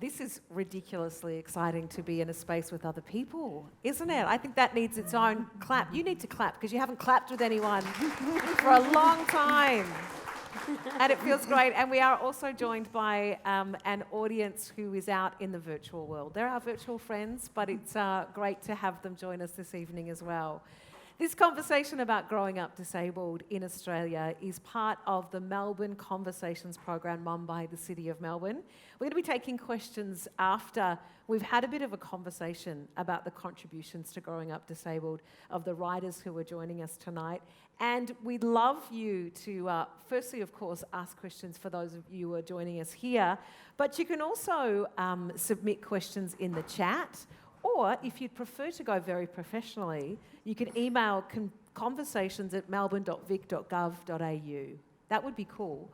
This is ridiculously exciting to be in a space with other people, isn't it? I think that needs its own clap. You need to clap because you haven't clapped with anyone for a long time. And it feels great. And we are also joined by an audience who is out in the virtual world. They're our virtual friends, but it's great to have them join us this evening as well. This conversation about growing up disabled in Australia is part of the Melbourne Conversations program run by the City of Melbourne. We're going to be taking questions after we've had a bit of a conversation about the contributions to growing up disabled of the writers who are joining us tonight. And we'd love you to, firstly, of course, ask questions for those of you who are joining us here, but you can also submit questions in the chat. Or if you'd prefer to go very professionally, you can email conversations@melbourne.vic.gov.au. That would be cool.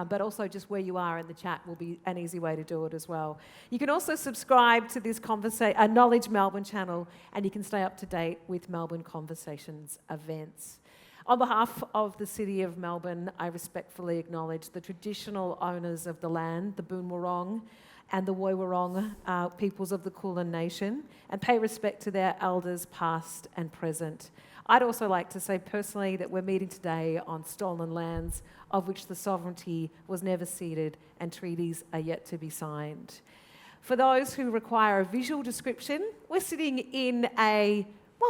But also just where you are in the chat will be an easy way to do it as well. You can also subscribe to this Knowledge Melbourne channel, and you can stay up to date with Melbourne Conversations events. On behalf of the City of Melbourne, I respectfully acknowledge the traditional owners of the land, the Boon Wurrung, and the Woi Wurrung peoples of the Kulin Nation, and pay respect to their elders past and present. I'd also like to say personally that we're meeting today on stolen lands of which the sovereignty was never ceded and treaties are yet to be signed. For those who require a visual description, we're sitting in a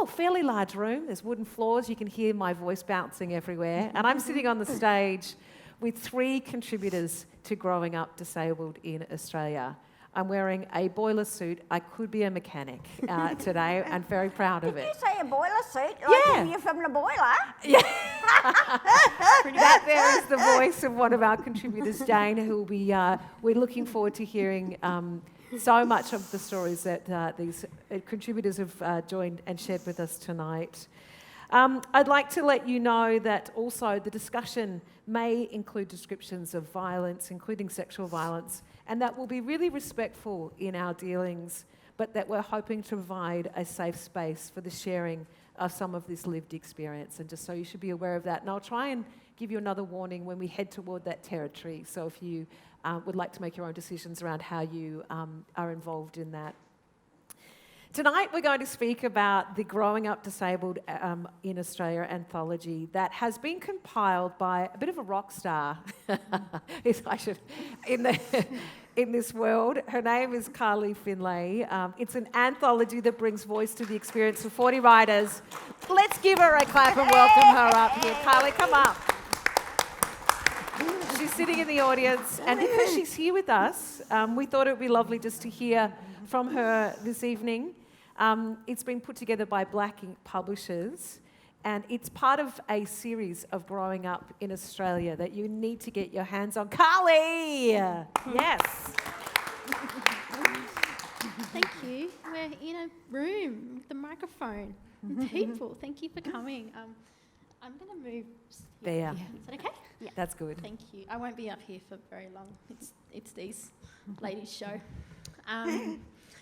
fairly large room. There's wooden floors. You can hear my voice bouncing everywhere. And I'm sitting on the stage with 3 contributors to growing up disabled in Australia. I'm wearing a boiler suit. I could be a mechanic today and very proud of it. Did you say a boiler suit? Yeah. You're from the boiler? Yeah. That there is the voice of one of our contributors, Jane, who will be, we're looking forward to hearing so much of the stories that these contributors have joined and shared with us tonight. I'd like to let you know that also the discussion may include descriptions of violence, including sexual violence, and that we'll be really respectful in our dealings, but that we're hoping to provide a safe space for the sharing of some of this lived experience. And just so you should be aware of that. And I'll try and give you another warning when we head toward that territory. So if you would like to make your own decisions around how you are involved in that. Tonight we're going to speak about the Growing Up Disabled in Australia anthology that has been compiled by a bit of a rock star in this world. Her name is Carly Findlay. It's an anthology that brings voice to the experience of 40 writers. Let's give her a clap and welcome her up here. Carly, come up. She's sitting in the audience, and because she's here with us, we thought it would be lovely just to hear from her this evening. It's been put together by Black Ink Publishers, and it's part of a series of growing up in Australia that you need to get your hands on. Carly! Yes. Thank you. We're in a room with a microphone and people. Thank you for coming. I'm going to move there. Yeah. Is that okay? Yeah. That's good. Thank you. I won't be up here for very long. It's these ladies' show.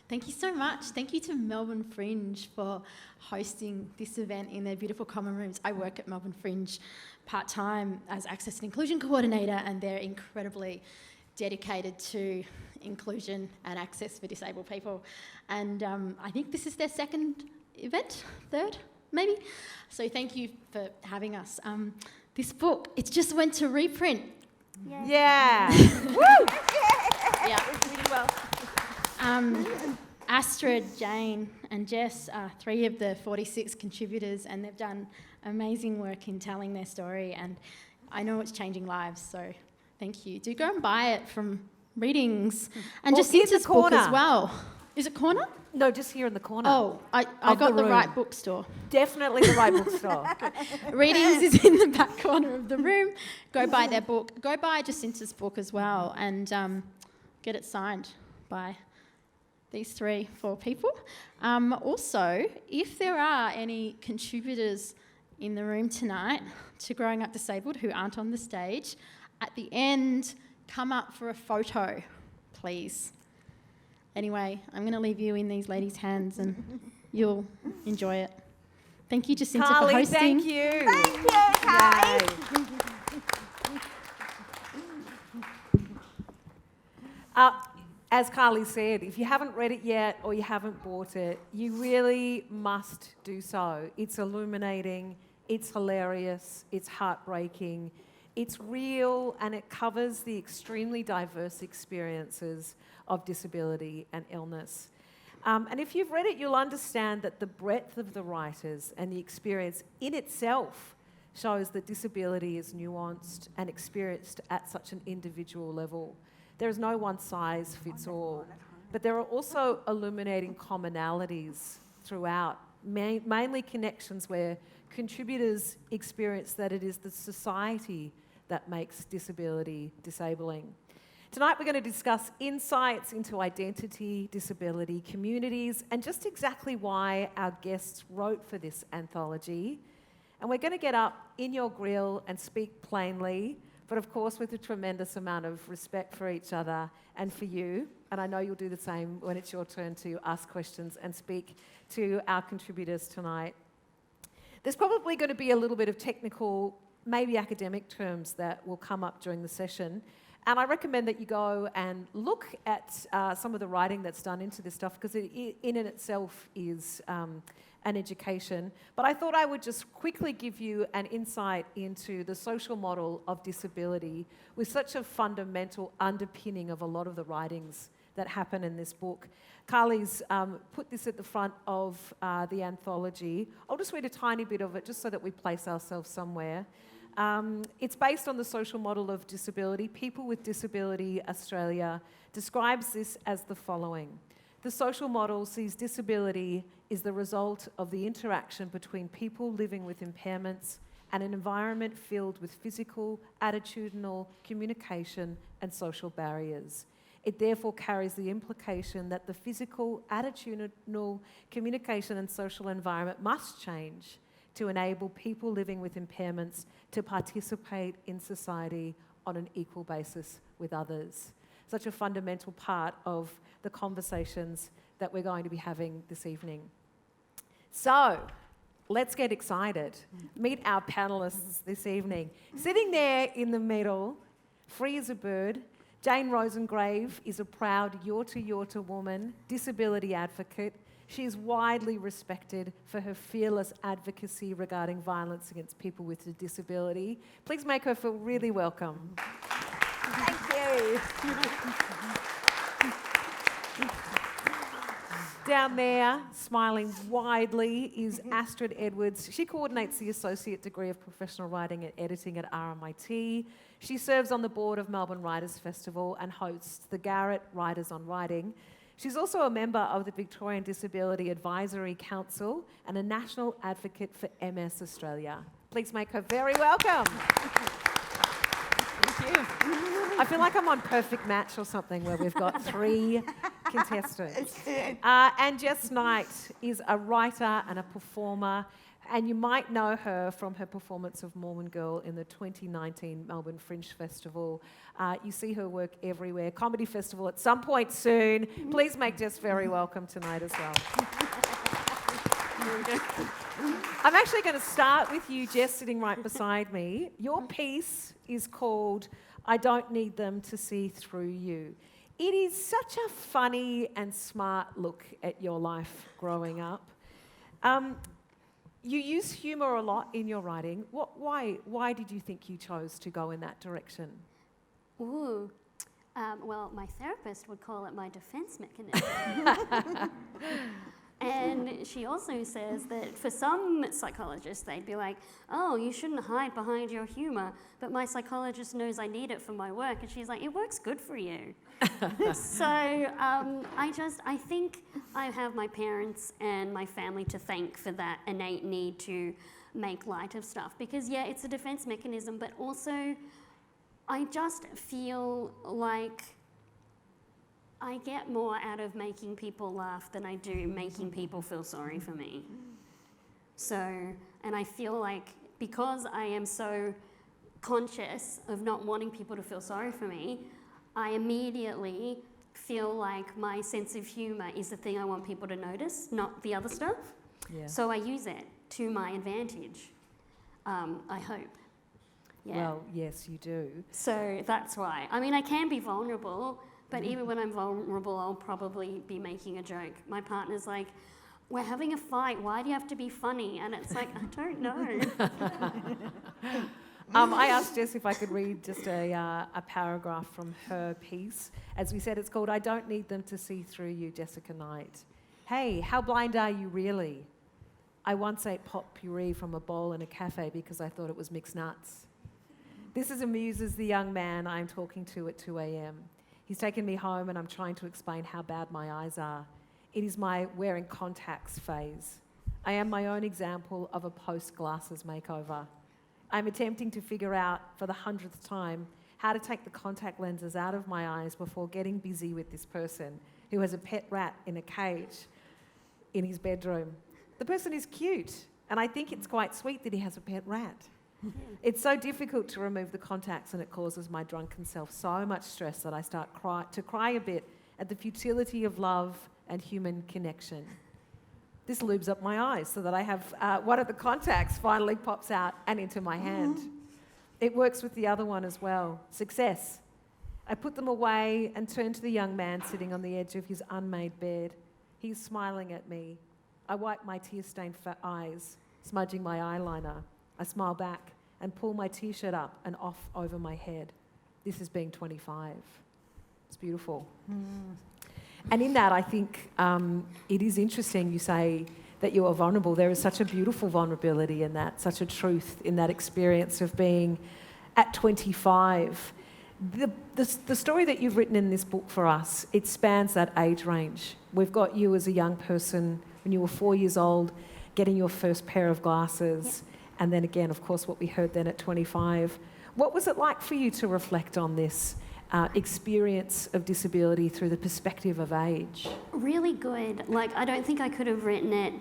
Thank you so much. Thank you to Melbourne Fringe for hosting this event in their beautiful common rooms. I work at Melbourne Fringe part-time as Access and Inclusion Coordinator, and they're incredibly dedicated to inclusion and access for disabled people. And I think this is their second event, third, maybe. So thank you for having us. This book, it just went to reprint. Yeah. Woo! Yeah, really well. Astrid, Jane and Jess are 3 of the 46 contributors, and they've done amazing work in telling their story, and I know it's changing lives, so thank you. Do go and buy it from Readings and Jacinta's book as well. Is it corner? No, just here in the corner. Oh, I got the right bookstore. Definitely the right bookstore. Readings is in the back corner of the room. Go buy their book. Go buy Jacinta's book as well, and get it signed by these 3-4 people. Also, if there are any contributors in the room tonight to Growing Up Disabled who aren't on the stage, at the end, come up for a photo, please. Anyway, I'm going to leave you in these ladies' hands and you'll enjoy it. Thank you, Jacinta, Carly, for hosting. thank you. Thank you, Carly. as Carly said, if you haven't read it yet or you haven't bought it, you really must do so. It's illuminating, it's hilarious, it's heartbreaking, it's real, and it covers the extremely diverse experiences of disability and illness. And if you've read it, you'll understand that the breadth of the writers and the experience in itself shows that disability is nuanced and experienced at such an individual level. There is no one size fits all, but there are also illuminating commonalities throughout, mainly connections where contributors experience that it is the society that makes disability disabling. Tonight we're going to discuss insights into identity, disability, communities, and just exactly why our guests wrote for this anthology. And we're going to get up in your grill and speak plainly, but of course with a tremendous amount of respect for each other and for you. And I know you'll do the same when it's your turn to ask questions and speak to our contributors tonight. There's probably going to be a little bit of technical, maybe academic terms that will come up during the session. And I recommend that you go and look at some of the writing that's done into this stuff, because it in and itself is an education. But I thought I would just quickly give you an insight into the social model of disability with such a fundamental underpinning of a lot of the writings that happen in this book. Carly's put this at the front of the anthology. I'll just read a tiny bit of it just so that we place ourselves somewhere. It's based on the social model of disability. People with Disability Australia describes this as the following. The social model sees disability is the result of the interaction between people living with impairments and an environment filled with physical, attitudinal, communication and social barriers. It therefore carries the implication that the physical, attitudinal, communication and social environment must change to enable people living with impairments to participate in society on an equal basis with others. Such a fundamental part of the conversations that we're going to be having this evening. So, let's get excited. Meet our panellists this evening. Sitting there in the middle, free as a bird, Jane Rosengrave is a proud Yorta woman, disability advocate. She is widely respected for her fearless advocacy regarding violence against people with a disability. Please make her feel really welcome. Thank you. Down there, smiling widely, is Astrid Edwards. She coordinates the Associate Degree of Professional Writing and Editing at RMIT. She serves on the board of Melbourne Writers Festival and hosts the Garrett Writers on Writing. She's also a member of the Victorian Disability Advisory Council and a national advocate for MS Australia. Please make her very welcome. Thank you. I feel like I'm on Perfect Match or something where we've got three contestants. And Jess Knight is a writer and a performer, and you might know her from her performance of Mormon Girl in the 2019 Melbourne Fringe Festival. You see her work everywhere. Comedy Festival at some point soon. Please make Jess very welcome tonight as well. I'm actually going to start with you, Jess, sitting right beside me. Your piece is called I Don't Need Them to See Through You. It is such a funny and smart look at your life growing up. You use humour a lot in your writing. Why did you think you chose to go in that direction? Ooh. Well, my therapist would call it my defense mechanism. And she also says that for some psychologists, they'd be like, oh, you shouldn't hide behind your humour. But my psychologist knows I need it for my work. And she's like, it works good for you. So I think I have my parents and my family to thank for that innate need to make light of stuff. Because, yeah, it's a defense mechanism, but also I just feel like I get more out of making people laugh than I do making people feel sorry for me. So, and I feel like because I am so conscious of not wanting people to feel sorry for me, I immediately feel like my sense of humour is the thing I want people to notice, not the other stuff. Yeah. So I use it to my advantage, I hope. Yeah. Well, yes, you do. So that's why. I mean, I can be vulnerable, But even when I'm vulnerable, I'll probably be making a joke. My partner's like, we're having a fight, why do you have to be funny? And it's like, I don't know. I asked Jess if I could read just a paragraph from her piece. As we said, it's called I Don't Need Them to See Through You, Jessica Knight. Hey, how blind are you really? I once ate pot puree from a bowl in a cafe because I thought it was mixed nuts. This amuses the young man I'm talking to at 2 a.m. He's taken me home and I'm trying to explain how bad my eyes are. It is my wearing contacts phase. I am my own example of a post-glasses makeover. I'm attempting to figure out for the 100th time how to take the contact lenses out of my eyes before getting busy with this person who has a pet rat in a cage in his bedroom. The person is cute, and I think it's quite sweet that he has a pet rat. It's so difficult to remove the contacts, and it causes my drunken self so much stress that I start to cry a bit at the futility of love and human connection. This lubes up my eyes so that I have one of the contacts finally pops out and into my hand. It works with the other one as well. Success. I put them away and turn to the young man sitting on the edge of his unmade bed. He's smiling at me. I wipe my tear-stained eyes, smudging my eyeliner. I smile back and pull my t-shirt up and off over my head. This is being 25. It's beautiful. And in that, I think it is interesting you say that you are vulnerable. There is such a beautiful vulnerability in that, such a truth in that experience of being at 25. The story that you've written in this book for us, it spans that age range. We've got you as a young person when you were 4 years old, getting your first pair of glasses, and then again, of course, what we heard then at 25. What was it like for you to reflect on this experience of disability through the perspective of age? Really good. Like, I don't think I could have written it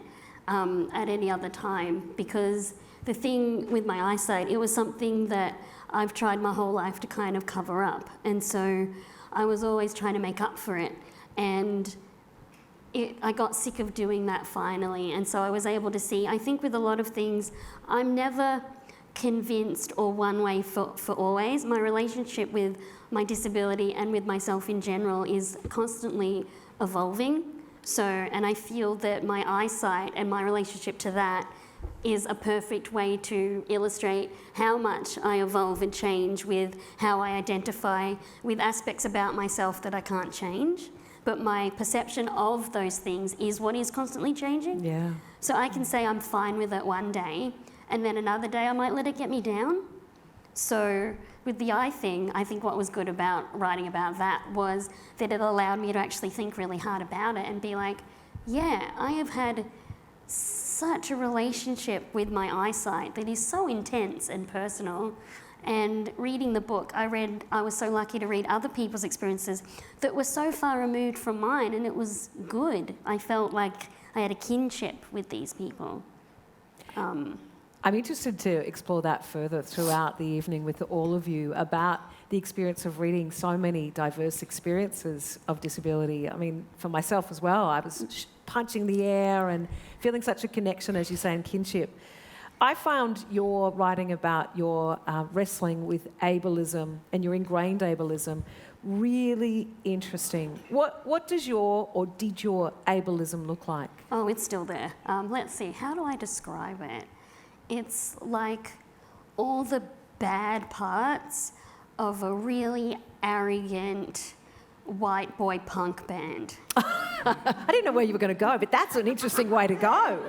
at any other time, because the thing with my eyesight, it was something that I've tried my whole life to kind of cover up. And so I was always trying to make up for it. And I got sick of doing that finally. And so I was able to see, I think with a lot of things, I'm never convinced or one way for always. My relationship with my disability and with myself in general is constantly evolving. So, and I feel that my eyesight and my relationship to that is a perfect way to illustrate how much I evolve and change with how I identify with aspects about myself that I can't change. But my perception of those things is what is constantly changing. Yeah. So I can say I'm fine with it one day, and then another day I might let it get me down. So with the eye thing, I think what was good about writing about that was that it allowed me to actually think really hard about it and be like, yeah, I have had such a relationship with my eyesight that is so intense and personal. And reading the book, I was so lucky to read other people's experiences that were so far removed from mine, and it was good. I felt like I had a kinship with these people. I'm interested to explore that further throughout the evening with all of you about the experience of reading so many diverse experiences of disability. I mean, for myself as well, I was punching the air and feeling such a connection, as you say, and kinship. I found your writing about your wrestling with ableism and your ingrained ableism really interesting. What does did your ableism look like? Oh, it's still there. Let's see, how do I describe it? It's like all the bad parts of a really arrogant white boy punk band. I didn't know where you were going to go, but that's an interesting way to go.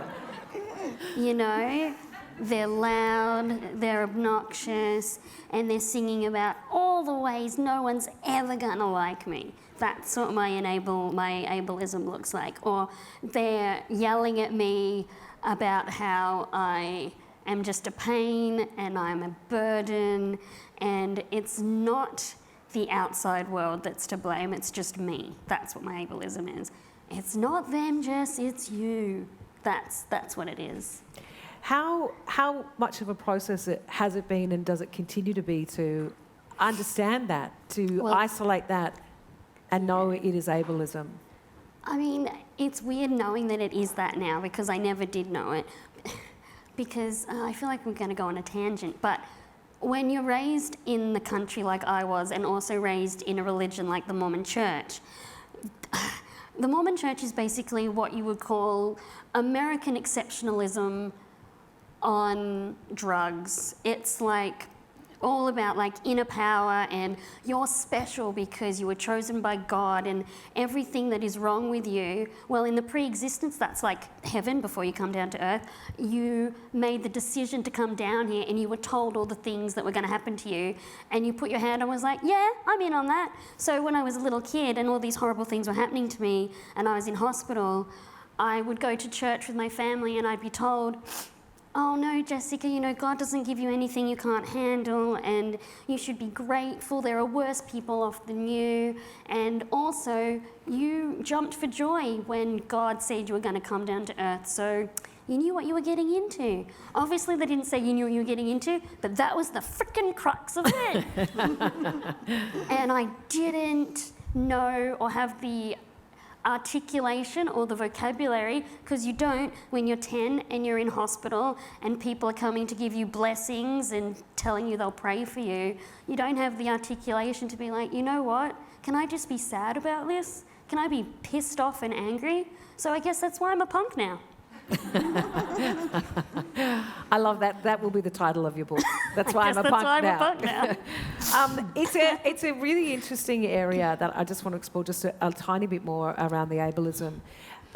You know, they're loud, they're obnoxious, and they're singing about all the ways no one's ever gonna like me. That's what my ableism looks like. Or they're yelling at me about how I am just a pain and I'm a burden, and it's not the outside world that's to blame, it's just me. That's what my ableism is. It's not them, Jess, it's you. That's what it is. How much of a process has it been, and does it continue to be, to understand that, to isolate that and know it is ableism? I mean, it's weird knowing that it is that now, because I never did know it. Because I feel like we're going to go on a tangent, but when you're raised in the country like I was, and also raised in a religion like the Mormon Church, the Mormon Church is basically what you would call American exceptionalism on drugs. It's like all about like inner power, and you're special because you were chosen by God, and everything that is wrong with you, well, in the pre-existence, that's like heaven before you come down to earth. You made the decision to come down here, and you were told all the things that were going to happen to you, and you put your hand and was like, yeah, I'm in on that. So when I was a little kid and all these horrible things were happening to me and I was in hospital, I would go to church with my family and I'd be told, oh no, Jessica, you know, God doesn't give you anything you can't handle, and you should be grateful. There are worse people off than you. And also, you jumped for joy when God said you were going to come down to earth. So you knew what you were getting into. Obviously, they didn't say you knew what you were getting into, but that was the frickin' crux of it. And I didn't know or have the articulation or the vocabulary, because you don't when you're 10 and you're in hospital and people are coming to give you blessings and telling you they'll pray for you. You don't have the articulation to be like, you know what, can I just be sad about this? Can I be pissed off and angry? So I guess that's why I'm a punk now. I love that. That will be the title of your book. That's why I'm a punk now. It's a really interesting area that I just want to explore just a tiny bit more around the ableism.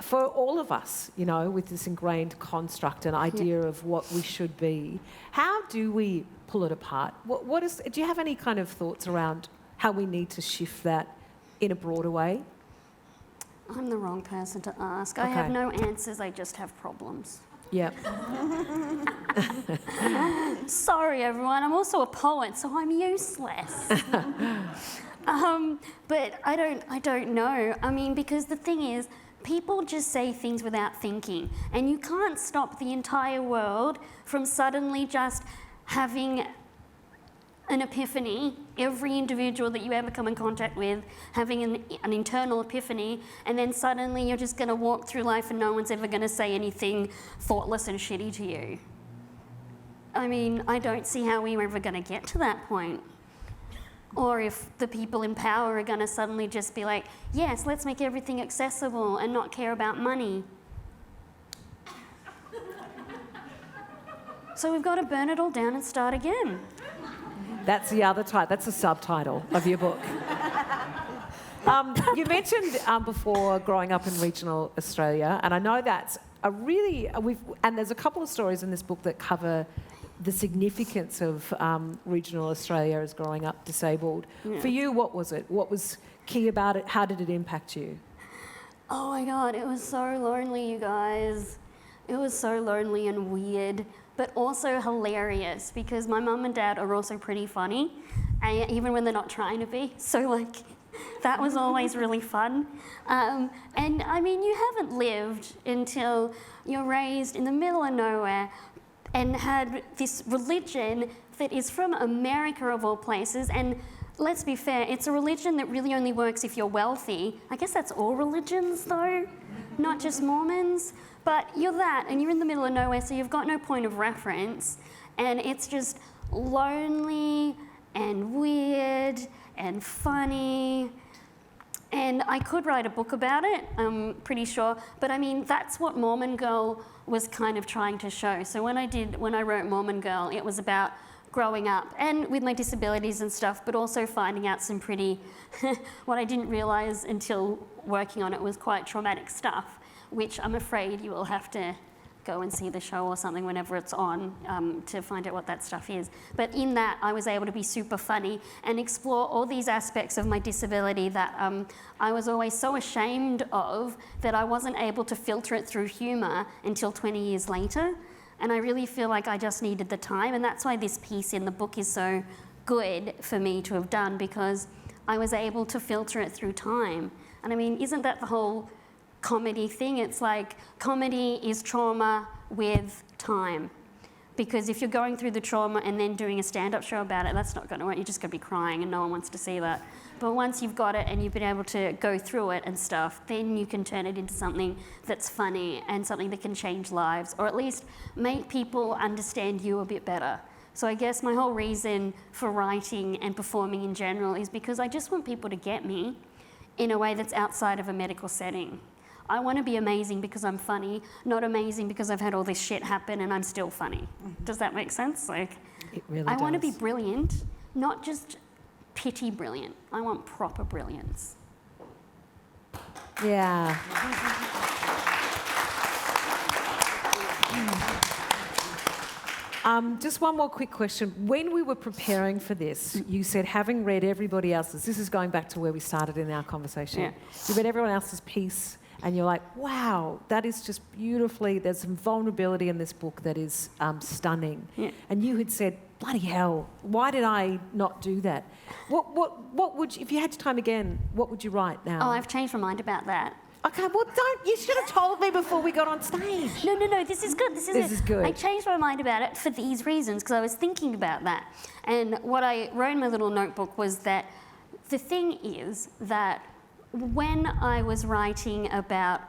For all of us, you know, with this ingrained construct and idea of what we should be, how do we pull it apart? Do you have any kind of thoughts around how we need to shift that in a broader way? I'm the wrong person to ask. Okay. I have no answers, I just have problems. Yeah. Sorry, everyone. I'm also a poet, so I'm useless. But I don't know. I mean, because the thing is, people just say things without thinking, and you can't stop the entire world from suddenly just having an epiphany. Every individual that you ever come in contact with having an internal epiphany, and then suddenly you're just going to walk through life and no one's ever going to say anything thoughtless and shitty to you. I mean, I don't see how we're ever going to get to that point. Or if the people in power are going to suddenly just be like, yes, let's make everything accessible and not care about money. So we've got to burn it all down and start again. That's the other title. That's the subtitle of your book. You mentioned before growing up in regional Australia, and I know that's and there's a couple of stories in this book that cover the significance of regional Australia as growing up disabled. Yeah. For you, what was it? What was key about it? How did it impact you? Oh my God, it was so lonely, you guys. It was so lonely and weird, but also hilarious, because my mum and dad are also pretty funny, and even when they're not trying to be. So like, that was always really fun. And I mean, you haven't lived until you're raised in the middle of nowhere and had this religion that is from America of all places. And let's be fair, it's a religion that really only works if you're wealthy. I guess that's all religions though, not just Mormons. But you're that, and you're in the middle of nowhere, so you've got no point of reference. And it's just lonely and weird and funny. And I could write a book about it, I'm pretty sure. But I mean, that's what Mormon Girl was kind of trying to show. So when I wrote Mormon Girl, it was about growing up and with my disabilities and stuff, but also finding out some pretty, what I didn't realize until working on it was quite traumatic stuff, which I'm afraid you will have to go and see the show or something whenever it's on to find out what that stuff is. But in that, I was able to be super funny and explore all these aspects of my disability that I was always so ashamed of that I wasn't able to filter it through humour until 20 years later. And I really feel like I just needed the time, and that's why this piece in the book is so good for me to have done, because I was able to filter it through time. And I mean, isn't that the whole comedy thing? It's like comedy is trauma with time, because if you're going through the trauma and then doing a stand-up show about it, that's not going to work. You're just going to be crying and no one wants to see that. But once you've got it and you've been able to go through it and stuff, then you can turn it into something that's funny and something that can change lives, or at least make people understand you a bit better. So I guess my whole reason for writing and performing in general is because I just want people to get me in a way that's outside of a medical setting. I want to be amazing because I'm funny, not amazing because I've had all this shit happen and I'm still funny. Does that make sense? Like, It really I does. want to be brilliant, not just pity brilliant. I want proper brilliance. Yeah. Just one more quick question. When we were preparing for this, you said, having read everybody else's, this is going back to where we started in our conversation. Yeah. You read everyone else's piece and you're like, wow, that is just beautifully, there's some vulnerability in this book that is stunning. Yeah. And you had said, bloody hell, why did I not do that? What would you, if you had your time again, what would you write now? Oh, I've changed my mind about that. Okay, well, you should have told me before we got on stage. No, this is good. This is good. I changed my mind about it for these reasons because I was thinking about that. And what I wrote in my little notebook was that the thing is that when I was writing about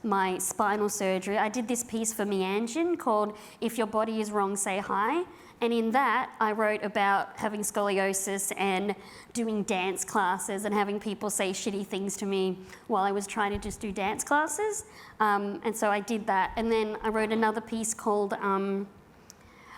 my spinal surgery, I did this piece for Meanjin called If Your Body Is Wrong, Say Hi. And in that, I wrote about having scoliosis and doing dance classes and having people say shitty things to me while I was trying to just do dance classes. And so I did that. And then I wrote another piece called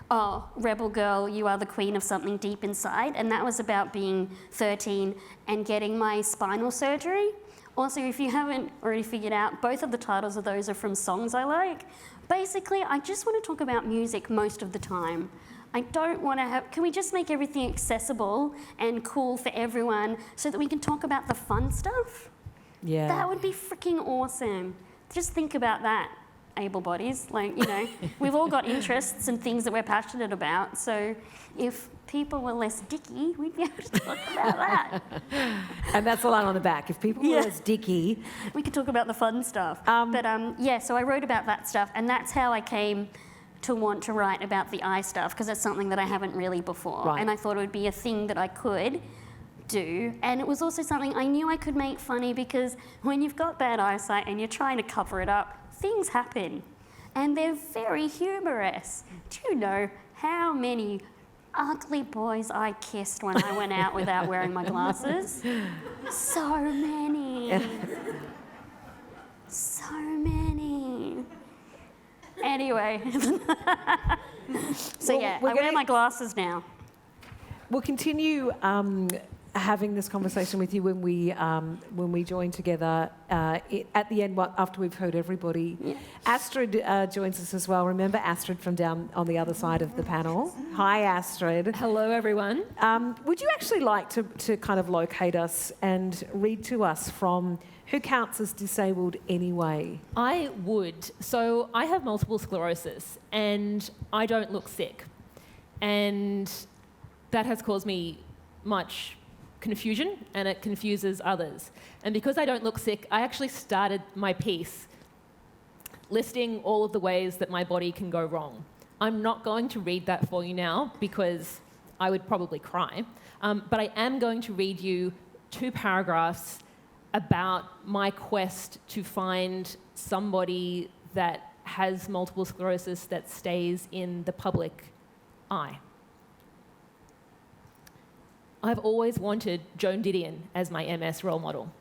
Rebel Girl, You Are the Queen of Something Deep Inside. And that was about being 13 and getting my spinal surgery. Also, if you haven't already figured out, both of the titles of those are from songs I like. Basically, I just want to talk about music most of the time. I don't want to have, can we just make everything accessible and cool for everyone so that we can talk about the fun stuff? Yeah. That would be freaking awesome. Just think about that, able bodies. Like, you know, we've all got interests and things that we're passionate about. So if people were less dicky, we'd be able to talk about that. And that's the line on the back. If people were less dicky. We could talk about the fun stuff. Yeah, so I wrote about that stuff, and that's how I came to want to write about the eye stuff, because it's something that I haven't really before. Right. And I thought it would be a thing that I could do. And it was also something I knew I could make funny, because when you've got bad eyesight and you're trying to cover it up, things happen. And they're very humorous. Do you know how many ugly boys I kissed when I went out without wearing my glasses? So many. So many. Anyway. So Well, yeah, we're I wear gonna- my glasses now. We'll continue having this conversation with you when we join together at the end after we've heard everybody. Yeah. Astrid joins us as well. Remember Astrid from down on the other side of the panel. Hi, Astrid. Hello, everyone. Would you actually like to kind of locate us and read to us from Who Counts as Disabled Anyway? I would. So I have multiple sclerosis and I don't look sick. And that has caused me much confusion, and it confuses others. And because I don't look sick, I actually started my piece listing all of the ways that my body can go wrong. I'm not going to read that for you now because I would probably cry. But I am going to read you 2 paragraphs about my quest to find somebody that has multiple sclerosis that stays in the public eye. I've always wanted Joan Didion as my MS role model,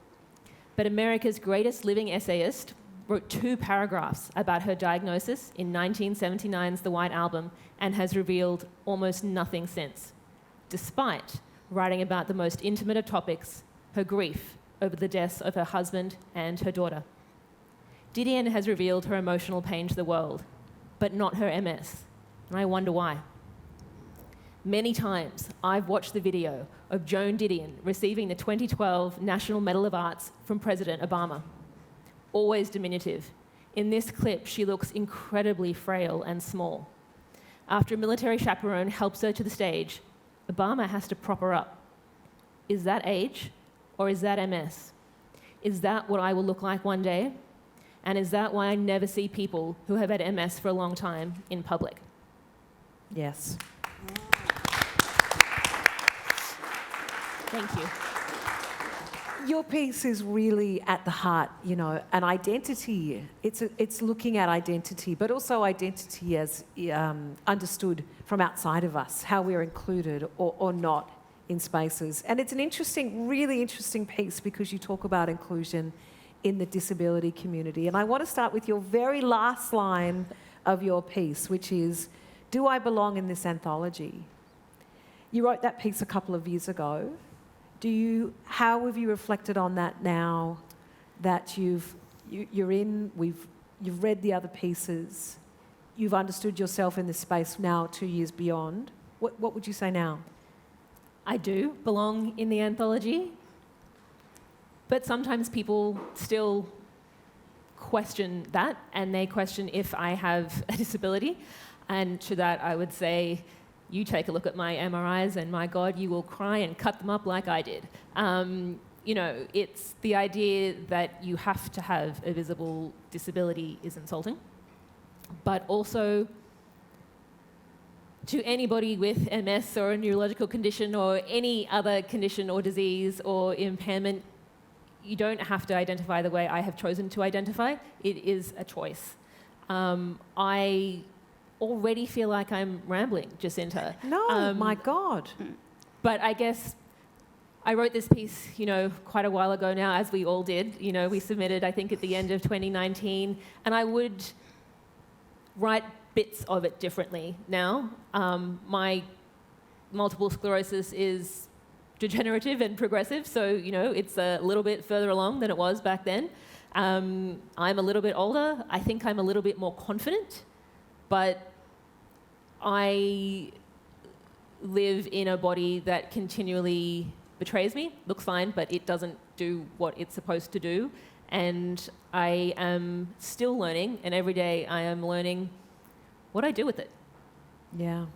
but America's greatest living essayist wrote 2 paragraphs about her diagnosis in 1979's The White Album and has revealed almost nothing since, despite writing about the most intimate of topics, her grief over the deaths of her husband and her daughter. Didion has revealed her emotional pain to the world, but not her MS, and I wonder why. Many times I've watched the video of Joan Didion receiving the 2012 National Medal of Arts from President Obama. Always diminutive. In this clip, she looks incredibly frail and small. After a military chaperone helps her to the stage, Obama has to prop her up. Is that age? Or is that MS? Is that what I will look like one day? And is that why I never see people who have had MS for a long time in public? Yes. Thank you. Your piece is really at the heart, you know, an identity. It's looking at identity, but also identity as understood from outside of us, how we're included or not in spaces. And it's an interesting, really interesting piece because you talk about inclusion in the disability community. And I want to start with your very last line of your piece, which is, "Do I belong in this anthology?" You wrote that piece a couple of years ago. How have you reflected on that now that you've read the other pieces, you've understood yourself in this space now 2 years beyond? What would you say now? I do belong in the anthology, but sometimes people still question that, and they question if I have a disability. And to that, I would say, you take a look at my MRIs, and my God, you will cry and cut them up like I did. You know, it's the idea that you have to have a visible disability is insulting, but also to anybody with MS or a neurological condition or any other condition or disease or impairment, you don't have to identify the way I have chosen to identify. It is a choice. I already feel like I'm rambling, Jacinta. No, my God. But I guess I wrote this piece, you know, quite a while ago now, as we all did. You know, we submitted, I think, at the end of 2019, and I would write bits of it differently now. My multiple sclerosis is degenerative and progressive, so, you know, it's a little bit further along than it was back then. I'm a little bit older. I think I'm a little bit more confident, but I live in a body that continually betrays me. Looks fine, but it doesn't do what it's supposed to do. And I am still learning, and every day I am learning what I do with it. Yeah.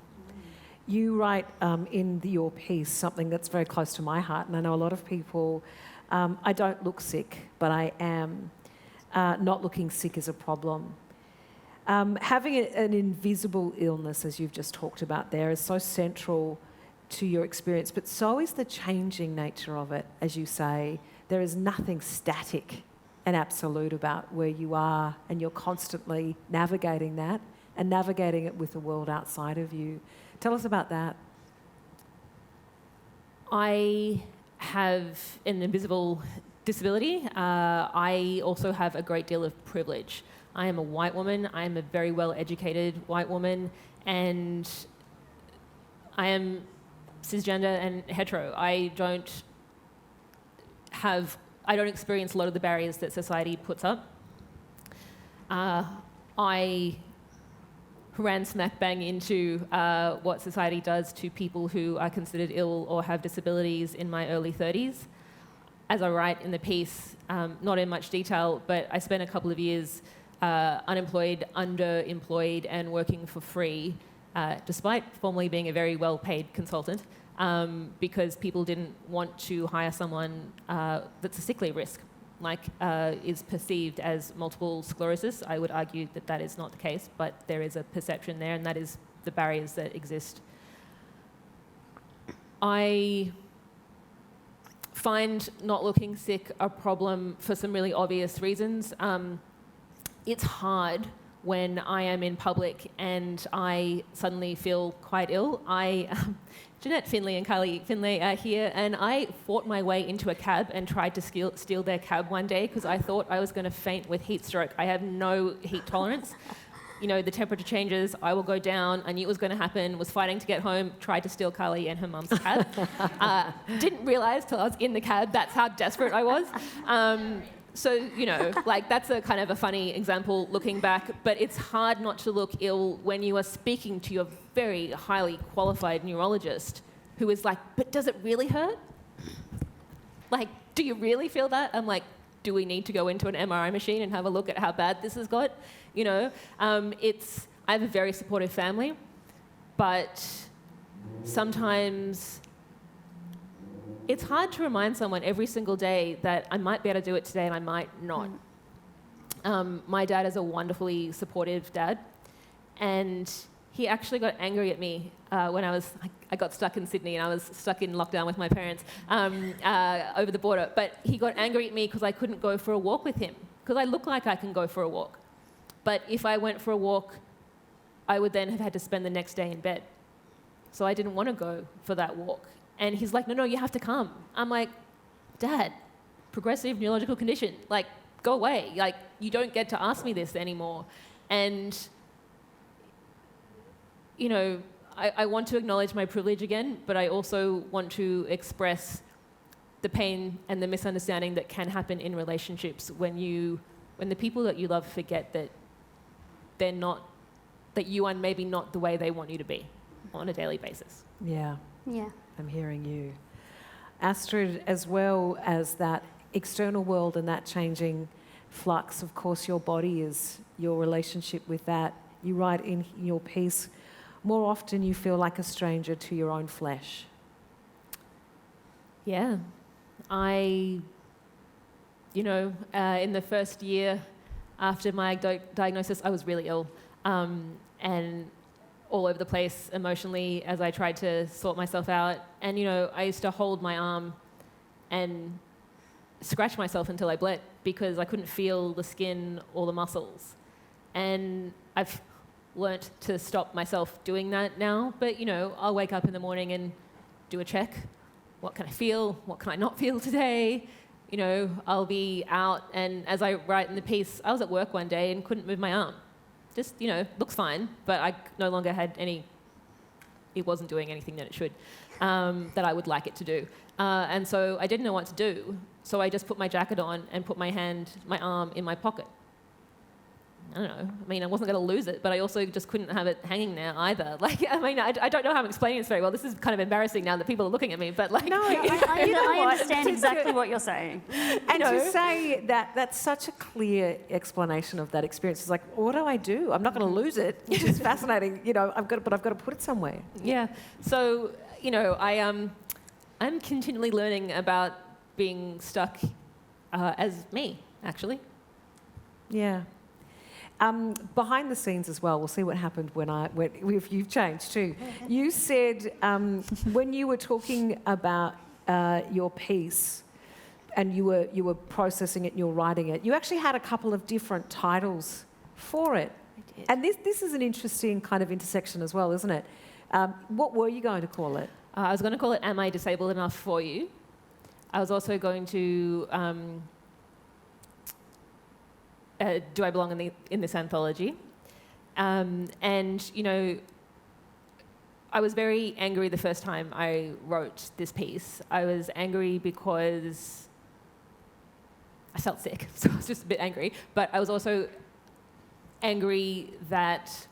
You write in your piece something that's very close to my heart, and I know a lot of people, I don't look sick, but I am. Not looking sick is a problem. Having an invisible illness, as you've just talked about there, is so central to your experience, but so is the changing nature of it, as you say. There is nothing static and absolute about where you are, and you're constantly navigating that and navigating it with the world outside of you. Tell us about that. I have an invisible disability. I also have a great deal of privilege. I am a white woman. I am a very well-educated white woman, and I am cisgender and hetero. I don't experience a lot of the barriers that society puts up. I ran smack bang into what society does to people who are considered ill or have disabilities in my early 30s. As I write in the piece, not in much detail, but I spent a couple of years unemployed, underemployed, and working for free, despite formerly being a very well-paid consultant, because people didn't want to hire someone that's a sick leave risk, like is perceived as multiple sclerosis. I would argue that that is not the case, but there is a perception there, and that is the barriers that exist. I find not looking sick a problem for some really obvious reasons. It's hard when I am in public and I suddenly feel quite ill. Jeanette Findlay and Carly Findlay are here, and I fought my way into a cab and tried to steal their cab one day because I thought I was going to faint with heat stroke. I have no heat tolerance. You know, the temperature changes, I will go down. I knew it was going to happen, was fighting to get home, tried to steal Carly and her mum's cab. Didn't realise till I was in the cab that's how desperate I was. So, you know, like that's a kind of a funny example looking back, but it's hard not to look ill when you are speaking to your very highly qualified neurologist who is like, but does it really hurt? Like, do you really feel that? I'm like, do we need to go into an MRI machine and have a look at how bad this has got? You know, I have a very supportive family, but sometimes it's hard to remind someone every single day that I might be able to do it today and I might not. My dad is a wonderfully supportive dad, and he actually got angry at me when I got stuck in Sydney and I was stuck in lockdown with my parents over the border. But he got angry at me because I couldn't go for a walk with him, because I look like I can go for a walk. But if I went for a walk, I would then have had to spend the next day in bed. So I didn't want to go for that walk. And he's like, no, you have to come. I'm like, Dad, progressive neurological condition. Like, go away. Like, you don't get to ask me this anymore. And, you know, I want to acknowledge my privilege again, but I also want to express the pain and the misunderstanding that can happen in relationships when the people that you love forget that that you are maybe not the way they want you to be on a daily basis. Yeah. Yeah. I'm hearing you. Astrid, as well as that external world and that changing flux, of course, your body is your relationship with that. You write in your piece, more often you feel like a stranger to your own flesh. Yeah. In the first year after my diagnosis, I was really ill and all over the place emotionally as I tried to sort myself out. And, you know, I used to hold my arm and scratch myself until I bled because I couldn't feel the skin or the muscles. And I've learnt to stop myself doing that now. But, you know, I'll wake up in the morning and do a check. What can I feel? What can I not feel today? You know, I'll be out, and as I write in the piece, I was at work one day and couldn't move my arm. Just, you know, looks fine, but I no longer had it wasn't doing anything that it should, that I would like it to do. And so I didn't know what to do. So I just put my jacket on and put my arm in my pocket. I don't know. I mean, I wasn't going to lose it, but I also just couldn't have it hanging there either. Like, I mean, I don't know how I'm explaining this very well. This is kind of embarrassing now that people are looking at me, but like... No, I understand exactly what you're saying. And to say that, that's such a clear explanation of that experience. It's like, what do I do? I'm not going to lose it, which is fascinating. You know, I've got to put it somewhere. Yeah. So, you know, I'm continually learning about being stuck as me, actually. Yeah. Behind the scenes as well, we'll see what happened if you've changed too. You said when you were talking about your piece and you were processing it and you were writing it, you actually had a couple of different titles for it. I did. And this is an interesting kind of intersection as well, isn't it? What were you going to call it? I was going to call it Am I Disabled Enough for You? I was also going to... do I belong in this anthology? And, you know, I was very angry the first time I wrote this piece. I was angry because I felt sick, so I was just a bit angry. But I was also angry that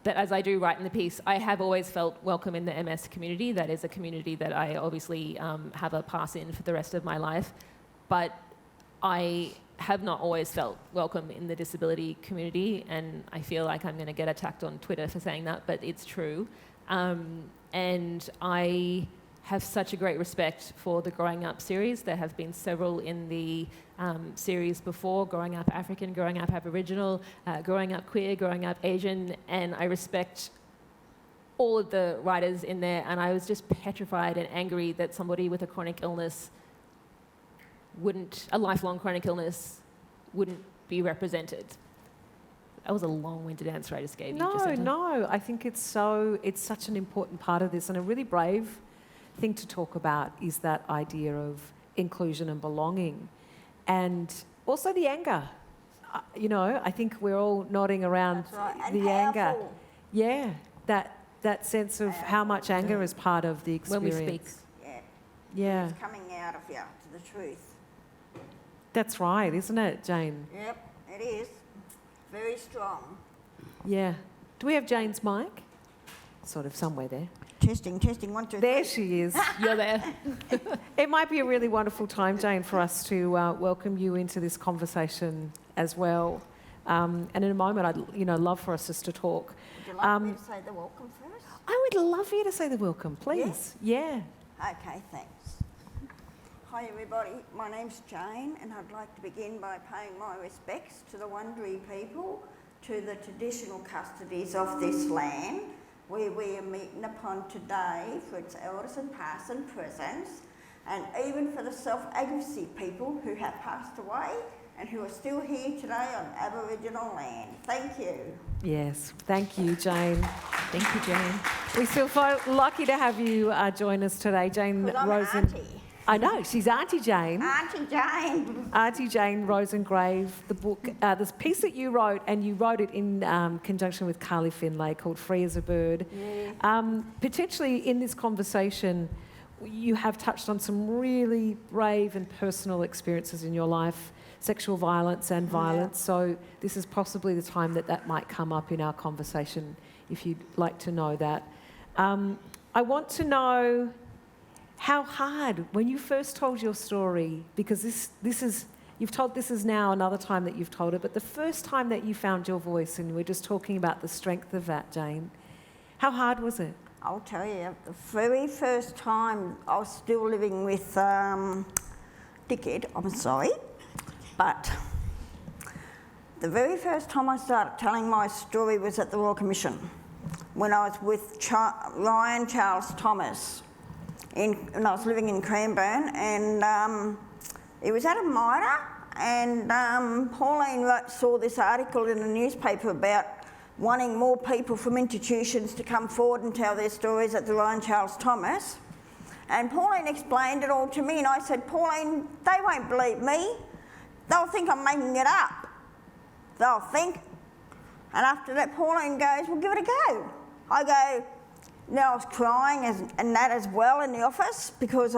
as I do write in the piece, I have always felt welcome in the MS community. That is a community that I obviously have a pass in for the rest of my life. But I have not always felt welcome in the disability community, and I feel like I'm going to get attacked on Twitter for saying that, but it's true. And I have such a great respect for the Growing Up series. There have been several in the series before, Growing Up African, Growing Up Aboriginal, Growing Up Queer, Growing Up Asian, and I respect all of the writers in there, and I was just petrified and angry that somebody with a chronic illness a lifelong chronic illness wouldn't be represented. That was a long-winded answer I just gave you. No, I think it's such an important part of this, and a really brave thing to talk about is that idea of inclusion and belonging. And also the anger. You know, I think we're all nodding around the anger. Yeah, that sense of how much anger is part of the experience. When we speak. Yeah. It's coming out of you to the truth. That's right, isn't it, Jane? Yep, it is. Very strong. Yeah. Do we have Jane's mic? Sort of somewhere there. Testing, 1, 2, 3. There she is. You're there. It might be a really wonderful time, Jane, for us to welcome you into this conversation as well. And in a moment, I'd love for us just to talk. Would you like me to say the welcome first? I would love you to say the welcome, please. Yeah. Okay, thanks. Hi everybody, my name's Jane and I'd like to begin by paying my respects to the Wurundjeri people to the traditional custodies of this land, where we are meeting upon today for its elders and past and presents, and even for the self-advocacy people who have passed away and who are still here today on Aboriginal land. Thank you. Yes, thank you, Jane. Thank you, Jane. We feel lucky to have you join us today, Jane Because I'm Rosen. an auntie. I know, she's Auntie Jane. Auntie Jane. Auntie Jane Rosengrave, the book, this piece that you wrote, and you wrote it in conjunction with Carly Findlay, called Free as a Bird. Yeah. Potentially in this conversation, you have touched on some really brave and personal experiences in your life, sexual violence and violence. So this is possibly the time that might come up in our conversation, if you'd like to know that. I want to know how hard, when you first told your story, because this is now another time that you've told it, but the first time that you found your voice, and we're just talking about the strength of that, Jane, how hard was it? I'll tell you, the very first time I was still living with Dickhead, I'm sorry, but the very first time I started telling my story was at the Royal Commission, when I was with Ryan Charles Thomas, and I was living in Cranbourne, and it was at a MITRE, and Pauline saw this article in the newspaper about wanting more people from institutions to come forward and tell their stories at the Ryan Charles Thomas. And Pauline explained it all to me, and I said, Pauline, they won't believe me. They'll think I'm making it up. They'll think. And after that, Pauline goes, well, give it a go. I go, now I was crying and that as well in the office, because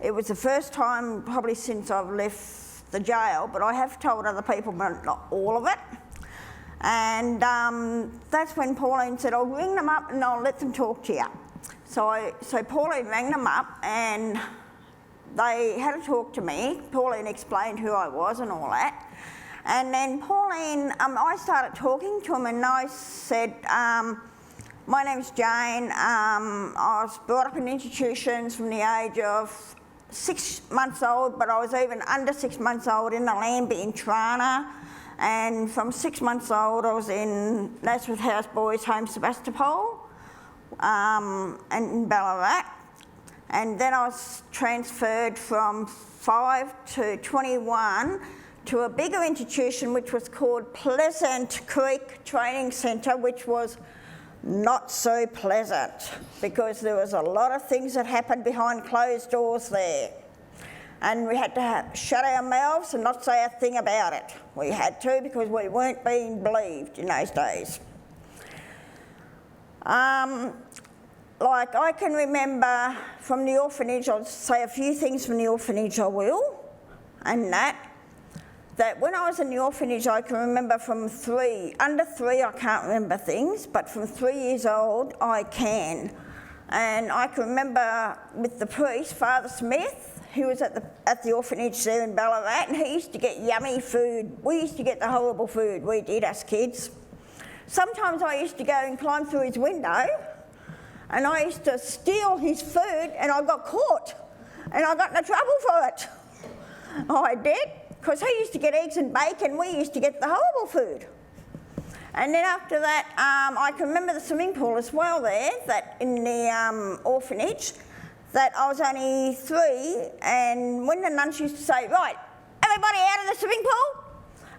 it was the first time probably since I've left the jail, but I have told other people, but not all of it. And that's when Pauline said, I'll ring them up and I'll let them talk to you. So Pauline rang them up and they had a talk to me. Pauline explained who I was and all that. And then Pauline, I started talking to him, and I said, my name's Jane. I was brought up in institutions from the age of 6 months old, but I was even under 6 months old in the Lambie in Trana. And from 6 months old, I was in Nazareth House Boys Home Sebastopol and in Ballarat. And then I was transferred from 5 to 21 to a bigger institution which was called Pleasant Creek Training Centre, which was not so pleasant because there was a lot of things that happened behind closed doors there. And we had to shut our mouths and not say a thing about it. We had to, because we weren't being believed in those days. Like I can remember from the orphanage, I'll say a few things from the orphanage I will, and that when I was in the orphanage I can remember from under 3 I can't remember things, but from 3 years old I can. And I can remember with the priest, Father Smith, who was at the orphanage there in Ballarat, and he used to get yummy food. We used to get the horrible food, we did, us kids. Sometimes I used to go and climb through his window, and I used to steal his food, and I got caught, and I got into trouble for it. I did, because he used to get eggs and bacon, we used to get the horrible food. And then after that, I can remember the swimming pool as well there, that in the orphanage, that I was only 3, and when the nuns used to say, right, everybody out of the swimming pool,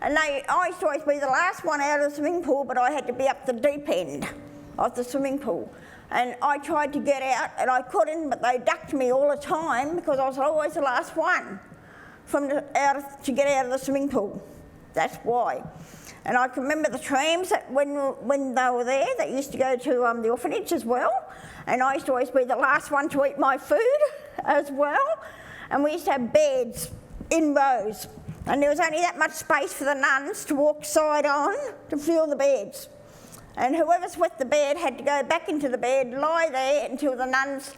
and I used to always be the last one out of the swimming pool, but I had to be up the deep end of the swimming pool. And I tried to get out, and I couldn't, but they ducked me all the time because I was always the last one to get out of the swimming pool. That's why. And I can remember the trams that when they were there, that used to go to the orphanage as well. And I used to always be the last one to eat my food as well. And we used to have beds in rows. And there was only that much space for the nuns to walk side on to fill the beds. And whoever's wet the bed had to go back into the bed, lie there until the nuns,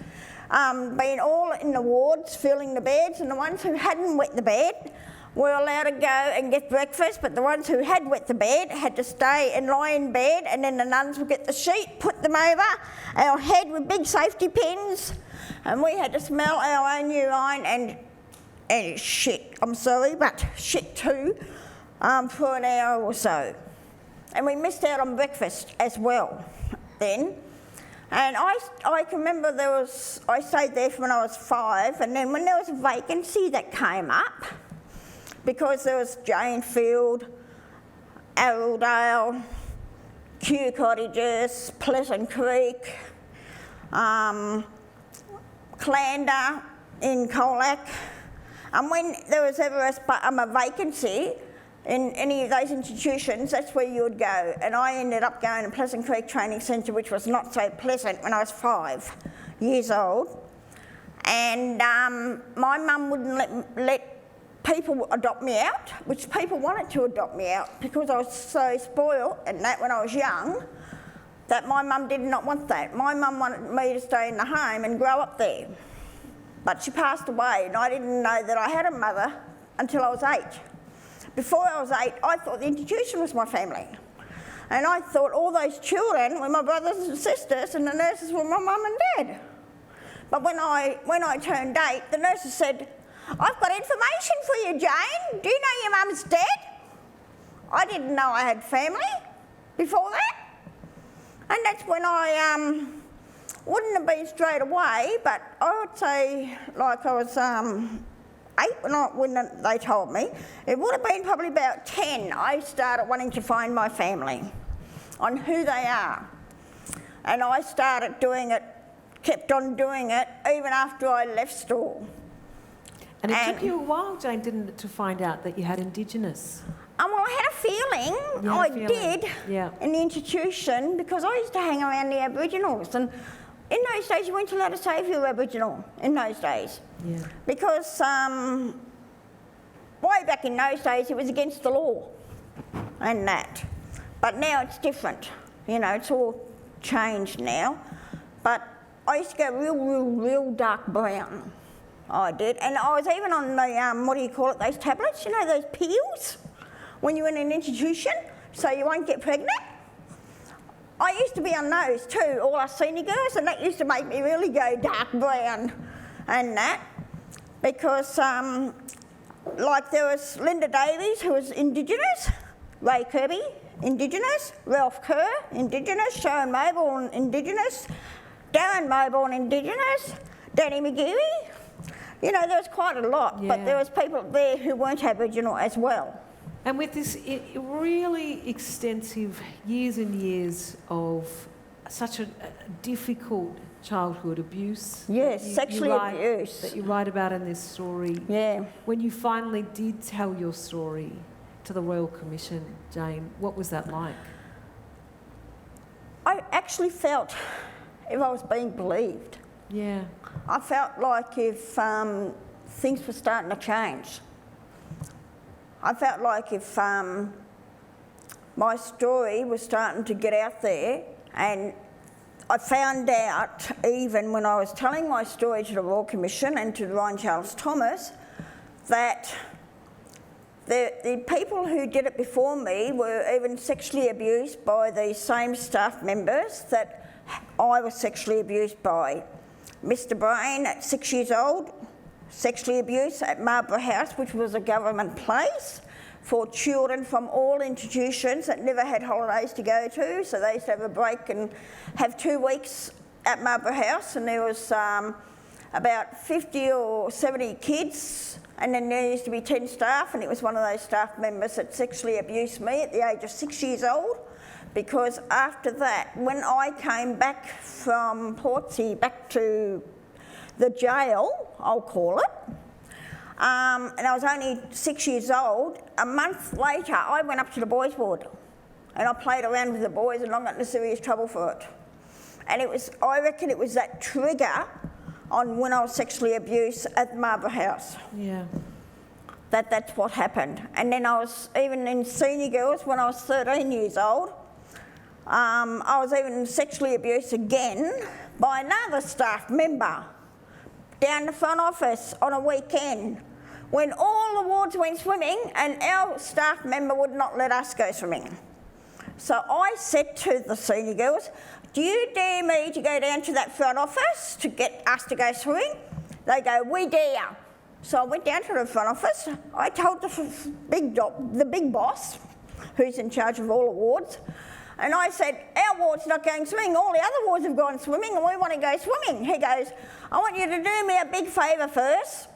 being all in the wards, filling the beds, and the ones who hadn't wet the bed were allowed to go and get breakfast, but the ones who had wet the bed had to stay and lie in bed, and then the nuns would get the sheet, put them over our head with big safety pins, and we had to smell our own urine and shit, I'm sorry, but shit too, for an hour or so. And we missed out on breakfast as well then. And I can remember I stayed there from when I was 5, and then when there was a vacancy that came up, because there was Jane Field, Arrowdale, Kew Cottages, Pleasant Creek, Clander in Colac, and when there was ever a vacancy in any of those institutions, that's where you would go. And I ended up going to Pleasant Creek Training Centre, which was not so pleasant when I was 5 years old. And my mum wouldn't let people adopt me out, which people wanted to adopt me out because I was so spoiled and that when I was young, that my mum did not want that. My mum wanted me to stay in the home and grow up there. But she passed away, and I didn't know that I had a mother until I was 8. Before I was 8, I thought the institution was my family. And I thought all those children were my brothers and sisters, and the nurses were my mum and dad. But when I turned 8, the nurses said, "I've got information for you, Jane. Do you know your mum's dead?" I didn't know I had family before that. And that's when I wouldn't have been straight away, but I would say, like I was 8 when they told me. It would have been probably about 10. I started wanting to find my family, on who they are. And I started doing it, kept on doing it, even after I left school. And it took you a while, Jane, didn't it, to find out that you had Indigenous? Well, I had a feeling, did, in the institution, because I used to hang around the Aboriginals. And in those days, you weren't allowed to say if you were Aboriginal, in those days. Yeah. Because way back in those days, it was against the law and that. But now it's different. You know, it's all changed now. But I used to go real dark brown. I did. And I was even on the, what do you call it, those tablets, you know, those pills, when you're in an institution, so you won't get pregnant. I used to be on those too, all us senior girls, and that used to make me really go dark brown and that, because like there was Linda Davies, who was Indigenous, Ray Kirby, Indigenous, Ralph Kerr, Indigenous, Sharon Mayborn, Indigenous, Darren Mayborn, Indigenous, Danny McGeary. You know, there was quite a lot, but there was people there who weren't Aboriginal as well. And with this really extensive years and years of such a difficult childhood abuse. Yes, sexually abuse. That you write about in this story. Yeah. When you finally did tell your story to the Royal Commission, Jane, what was that like? I actually felt if I was being believed. Yeah. I felt like if things were starting to change. I felt like if my story was starting to get out there, and I found out even when I was telling my story to the Royal Commission and to Ryan Charles Thomas that the people who did it before me were even sexually abused by the same staff members that I was sexually abused by. Mr. Brain, at 6 years old, sexually abused at Marlborough House, which was a government place for children from all institutions that never had holidays to go to, so they used to have a break and have 2 weeks at Marlborough House, and there was about 50 or 70 kids, and then there used to be 10 staff, and it was one of those staff members that sexually abused me at the age of 6 years old, because after that, when I came back from Portsea back to the jail, I'll call it, and I was only 6 years old, a month later I went up to the boys' ward and I played around with the boys and I got into serious trouble for it. And I reckon it was that trigger on when I was sexually abused at Marlborough House. Yeah. That's what happened. And then I was even in senior girls when I was 13 years old. I was even sexually abused again by another staff member down the front office on a weekend when all the wards went swimming and our staff member would not let us go swimming. So I said to the senior girls, "Do you dare me to go down to that front office to get us to go swimming?" They go, "We dare." So I went down to the front office. I told the big boss, who's in charge of all awards, and I said, our ward's not going swimming. All the other wards have gone swimming and we want to go swimming. He goes, I want you to do me a big favour first.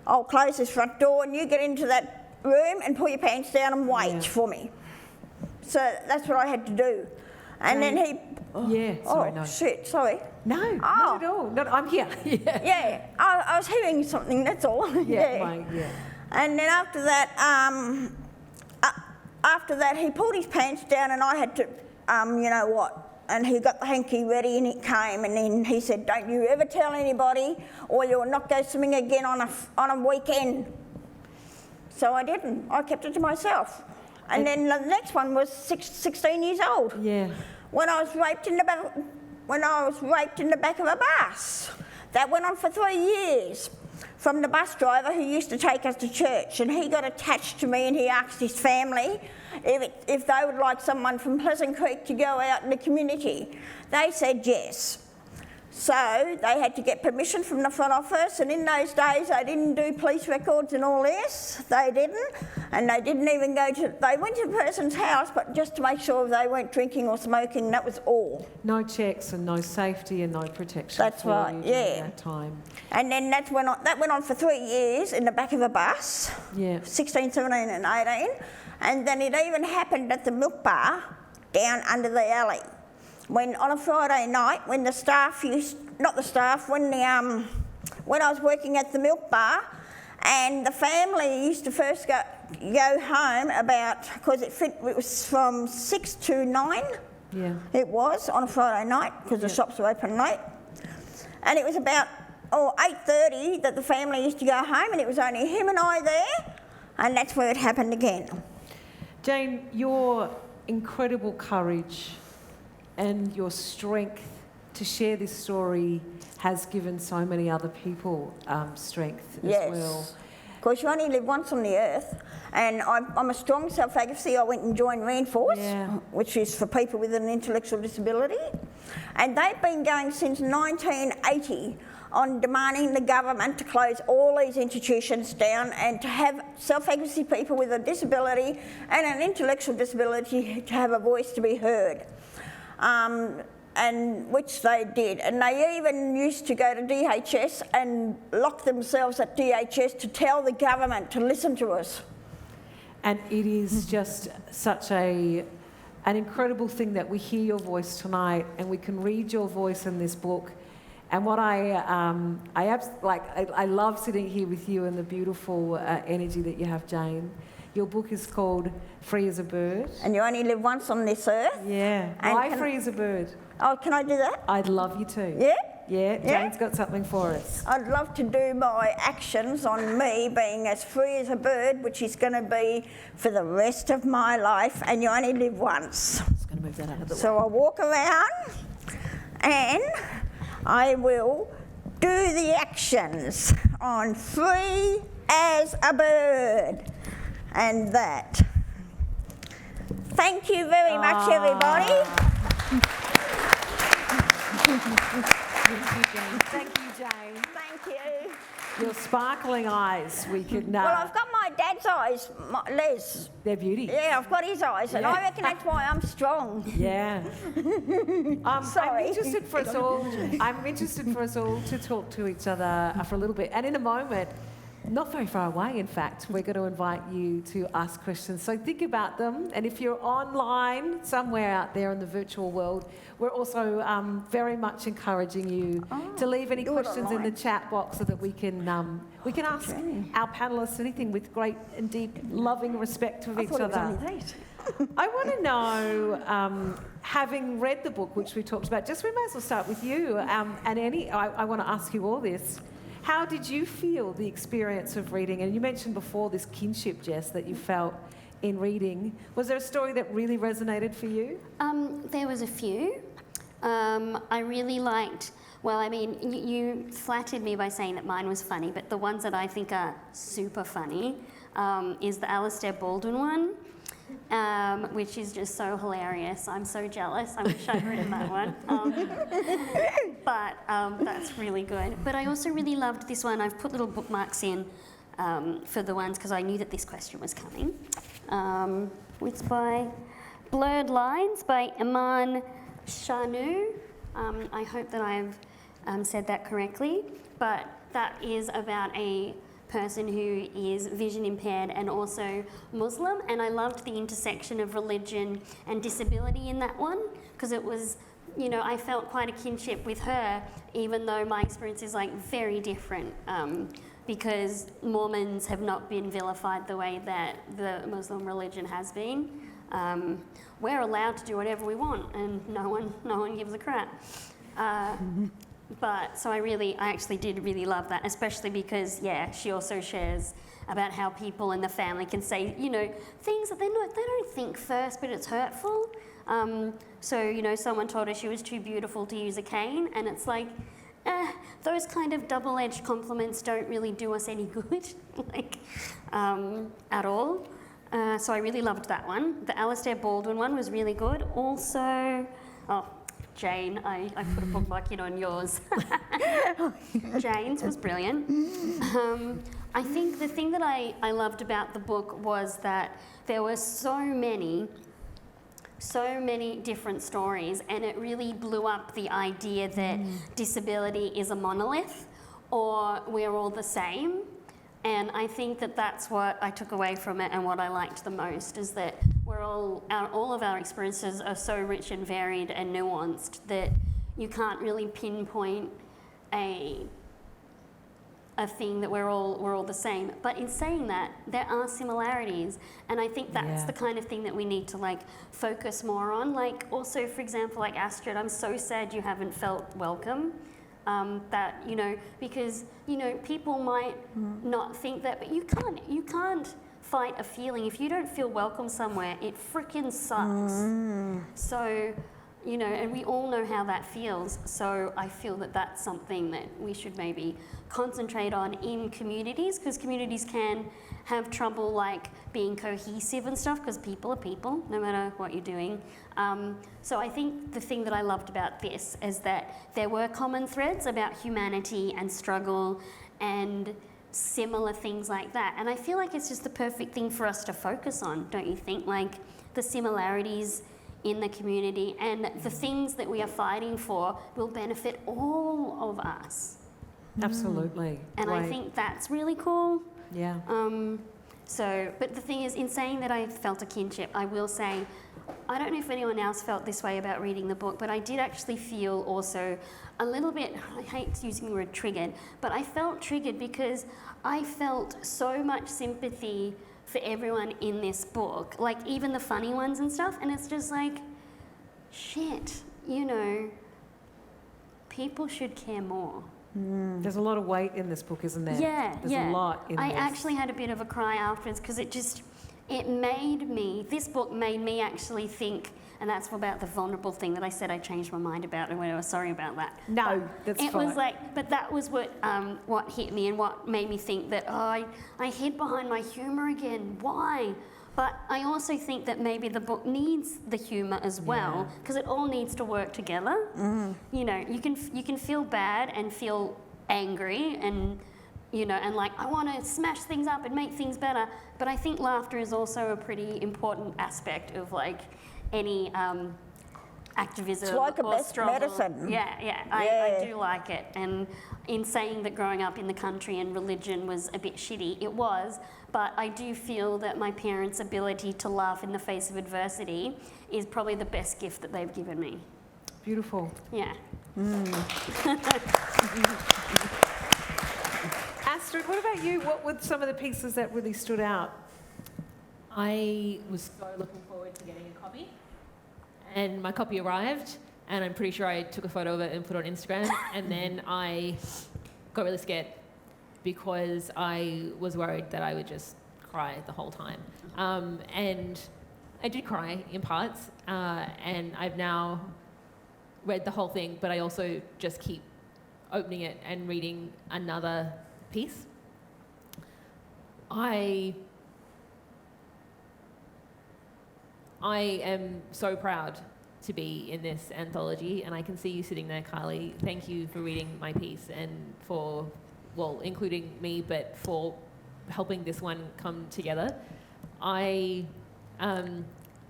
I'll close this front door and you get into that room and pull your pants down and wait for me. So that's what I had to do. And then he... Shit, sorry. No, not at all. I'm here. Yeah, I was hearing something, that's all. Yeah. And then after that, he pulled his pants down and I had to, you know what, and he got the hanky ready and it came and then he said, don't you ever tell anybody or you'll not go swimming again on a weekend. So I didn't. I kept it to myself. And then the next one was 16 years old. Yeah. When I was raped in the back of a bus. That went on for 3 years. From the bus driver who used to take us to church, and he got attached to me and he asked his family if they would like someone from Pleasant Creek to go out in the community. They said yes. So they had to get permission from the front office, and in those days they didn't do police records and all this. They didn't, and they didn't even they went to the person's house, but just to make sure they weren't drinking or smoking, that was all. No checks and no safety and no protection. That's for right, you yeah. during that time. And then that went on for 3 years in the back of a bus. Yeah. 16, 17 and 18. And then it even happened at the milk bar down under the alley. When on a Friday night, when the staff when I was working at the milk bar, and the family used to first go home because it was from 6 to 9. Yeah. It was on a Friday night because the shops were open late, and it was about 8:30 that the family used to go home, and it was only him and I there, and that's where it happened again. Jane, your incredible courage and your strength to share this story has given so many other people strength as well. Because you only live once on the earth, and I'm a strong self-advocacy. I went and joined Reinforce, which is for people with an intellectual disability, and they've been going since 1980 on demanding the government to close all these institutions down and to have self-advocacy people with a disability and an intellectual disability to have a voice to be heard. And which they did, and they even used to go to DHS and lock themselves at DHS to tell the government to listen to us. And it is just such an incredible thing that we hear your voice tonight and we can read your voice in this book. And what I love sitting here with you and the beautiful energy that you have, Jane. Your book is called Free as a Bird. And you only live once on this earth. Yeah. Why Free as a Bird? Oh, can I do that? I'd love you to. Yeah? Yeah, Jane's got something for us. I'd love to do my actions on me being as free as a bird, which is going to be for the rest of my life, and you only live once. I'm just going to move that out of the way. So I walk around and I will do the actions on free as a bird. And that. Thank you very much, everybody. Thank you, Jane. Thank you. Your sparkling eyes, we could know. Well, I've got my dad's eyes, Les. They're beauty. Yeah, I've got his eyes, and I reckon that's why I'm strong. Yeah. Sorry. I'm interested for us all to talk to each other for a little bit. And in a moment, not very far away, in fact, we're going to invite you to ask questions. So think about them. And if you're online somewhere out there in the virtual world, we're also very much encouraging you to leave any questions in the chat box so that we can ask our panellists anything with great and deep, loving respect of each other. I want to know, having read the book, which we talked about, we may as well start with you. And Annie, I want to ask you all this. How did you feel the experience of reading? And you mentioned before this kinship, Jess, that you felt in reading. Was there a story that really resonated for you? There was a few. I really liked, you flattered me by saying that mine was funny, but the ones that I think are super funny is the Alistair Baldwin one. which is just so hilarious. I'm so jealous. I wish I'd written that one. But that's really good. But I also really loved this one. I've put little bookmarks in for the ones because I knew that this question was coming. It's by Blurred Lines by Iman Shanu. I hope that I've said that correctly. But that is about a person who is vision impaired and also Muslim, and I loved the intersection of religion and disability in that one because it was, you know, I felt quite a kinship with her even though my experience is like very different because Mormons have not been vilified the way that the Muslim religion has been. We're allowed to do whatever we want and no one gives a crap. But so I actually did really love that, especially because, yeah, she also shares about how people in the family can say, you know, things that they don't think first, but it's hurtful. So, you know, someone told her she was too beautiful to use a cane, and it's like, those kind of double-edged compliments don't really do us any good, like, at all. So I really loved that one. The Alistair Baldwin one was really good. Also, Jane, I put a bookmark in on yours. Jane's was brilliant. I think the thing that I loved about the book was that there were so many different stories, and it really blew up the idea that disability is a monolith or we're all the same. And I think that that's what I took away from it and what I liked the most is that all of our experiences are so rich and varied and nuanced that you can't really pinpoint a thing that we're all the same. But in saying that, there are similarities, and I think that's the kind of thing that we need to like focus more on. Like also, for example, like Astrid, I'm so sad you haven't felt welcome. That, you know, because, you know, people might not think that, but you can't fight a feeling. If you don't feel welcome somewhere, it freaking sucks. So, you know, and we all know how that feels. So I feel that that's something that we should maybe concentrate on in communities, because communities can have trouble like being cohesive and stuff, because people are people, no matter what you're doing. So I think the thing that I loved about this is that there were common threads about humanity and struggle and similar things like that. And I feel like it's just the perfect thing for us to focus on, don't you think? Like the similarities in the community and the things that we are fighting for will benefit all of us. Absolutely. And I think that's really cool. Yeah. But the thing is, in saying that I felt a kinship, I will say, I don't know if anyone else felt this way about reading the book, but I did actually feel also a little bit, I hate using the word triggered, but I felt triggered because I felt so much sympathy for everyone in this book, like even the funny ones and stuff, and it's just like, shit, you know, people should care more. There's a lot of weight in this book, isn't there? Yeah, There's a lot in I this. actually had a bit of a cry afterwards because this book made me actually think, and that's about the vulnerable thing that I said I changed my mind about and whatever, sorry about that. No, that's fine. It was like, but that was what hit me and what made me think that, I hid behind my humour again, why? But I also think that maybe the book needs the humour as well, because it all needs to work together. You know, you can feel bad and feel angry and, you know, and like, I want to smash things up and make things better. But I think laughter is also a pretty important aspect of like any activism. It's like a or best struggle. medicine. Yeah. I do like it. And in saying that growing up in the country and religion was a bit shitty, it was. But I do feel that my parents' ability to laugh in the face of adversity is probably the best gift that they've given me. Beautiful. Yeah. Astrid, what about you? What were some of the pieces that really stood out? I was so looking forward to getting a copy, and my copy arrived, and I'm pretty sure I took a photo of it and put it on Instagram, and then I got really scared because I was worried that I would just cry the whole time. And I did cry in parts, and I've now read the whole thing, but I also just keep opening it and reading another piece. I am so proud to be in this anthology, and I can see you sitting there, Carly. Thank you for reading my piece and for, well, including me, but for helping this one come together. I am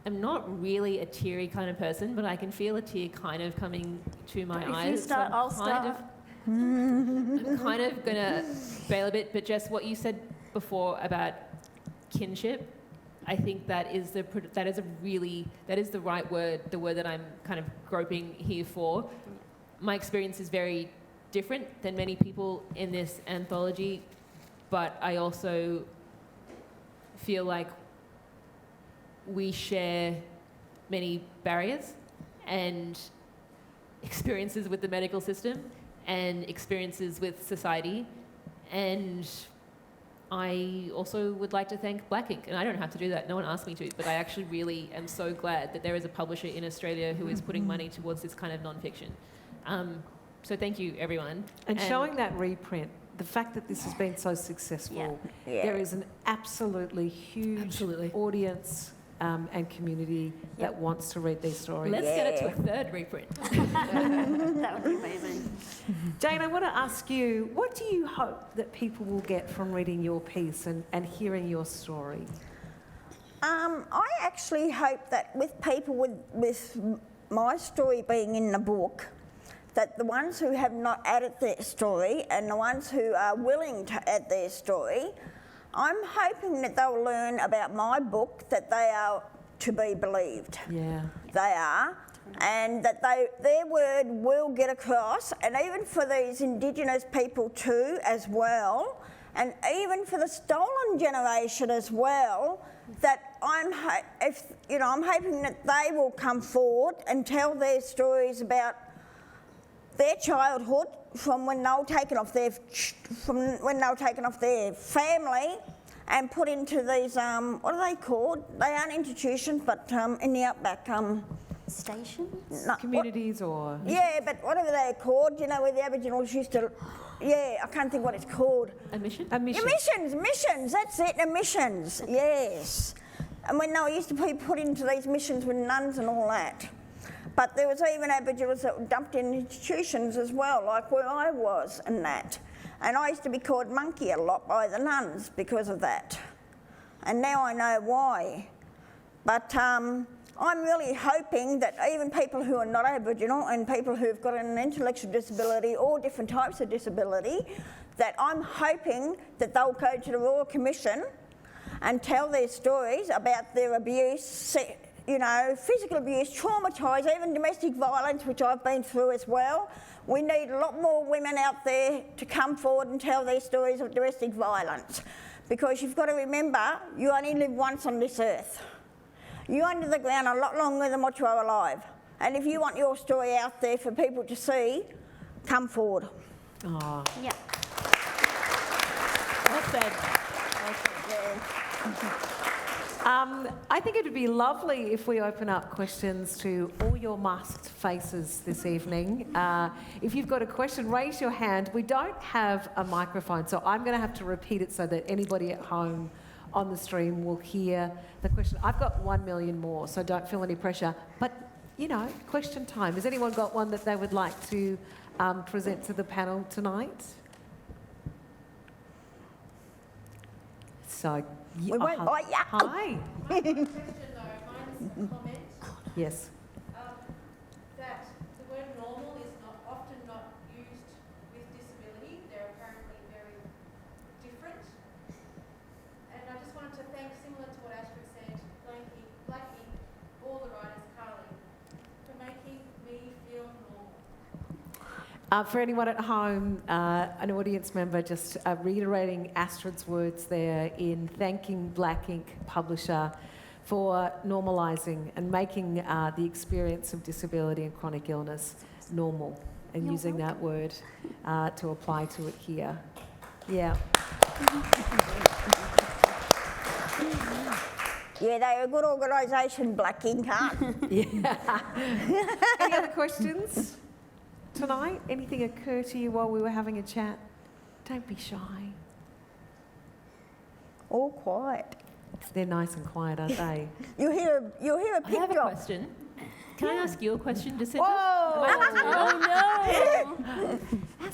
not really a teary kind of person, but I can feel a tear kind of coming to my eyes. If you start, I'll start. I'm kind of going to bail a bit, but just what you said before about kinship, I think that is the right word, the word that I'm kind of groping here for. My experience is very different than many people in this anthology, but I also feel like we share many barriers and experiences with the medical system and experiences with society. And I also would like to thank Black Ink, and I don't have to do that, no one asked me to, but I actually really am so glad that there is a publisher in Australia who is putting money towards this kind of non-fiction. So thank you, everyone. And showing that reprint, the fact that this has been so successful, there is an absolutely huge audience and community that wants to read these stories. Let's get it to a third reprint. That would be amazing. Jane, I want to ask you, what do you hope that people will get from reading your piece and hearing your story? I actually hope that with people with my story being in the book, that the ones who have not added their story and the ones who are willing to add their story, I'm hoping that they'll learn about my book, that they are to be believed. Yeah. They are, and that their word will get across, and even for these Indigenous people too as well, and even for the stolen generation as well, that I'm hoping that they will come forward and tell their stories about their childhood from when they were taken off their family and put into these what are they called? They aren't institutions, but in the outback Stations? no, Communities or... yeah, but whatever they're called, you know, where the Aboriginals used to. Yeah, I can't think what it's called. A mission? Missions, that's it, the missions, yes. And when they used to be put into these missions with nuns and all that. But there was even Aboriginals that were dumped in institutions as well, like where I was and that. And I used to be called monkey a lot by the nuns because of that. And now I know why. But I'm really hoping that even people who are not Aboriginal and people who've got an intellectual disability or different types of disability, that I'm hoping that they'll go to the Royal Commission and tell their stories about their abuse, you know, physical abuse, traumatised, even domestic violence, which I've been through as well. We need a lot more women out there to come forward and tell their stories of domestic violence. Because you've got to remember, you only live once on this earth. You're under the ground a lot longer than what you are alive. And if you want your story out there for people to see, come forward. Oh. Yeah. Well said. I think it would be lovely if we open up questions to all your masked faces this evening. If you've got a question, raise your hand. We don't have a microphone, so I'm going to have to repeat it so that anybody at home on the stream will hear the question. I've got 1 million more, so don't feel any pressure. But, you know, question time. Has anyone got one that they would like to present to the panel tonight? So... We won't bite you. Hi. My question though, mine's a comment. Yes. That the word normal is often not used with disability. They're apparently very different. And I just wanted to thank, similar to what Astrid said, Black Ink, all the writers, Carly, for making me feel normal. For anyone at home, an audience member, just reiterating Astrid's words there in thanking Black Ink publisher for normalising and making the experience of disability and chronic illness normal, and using that word to apply to it here. Yeah. Yeah, they're a good organisation, Black Ink, aren't they? Yeah. Any other questions tonight? Anything occur to you while we were having a chat? Don't be shy. All quiet. They're nice and quiet, aren't they? You'll hear a I pin have a drop. question. Can I ask you a question, Jacinta? Oh no!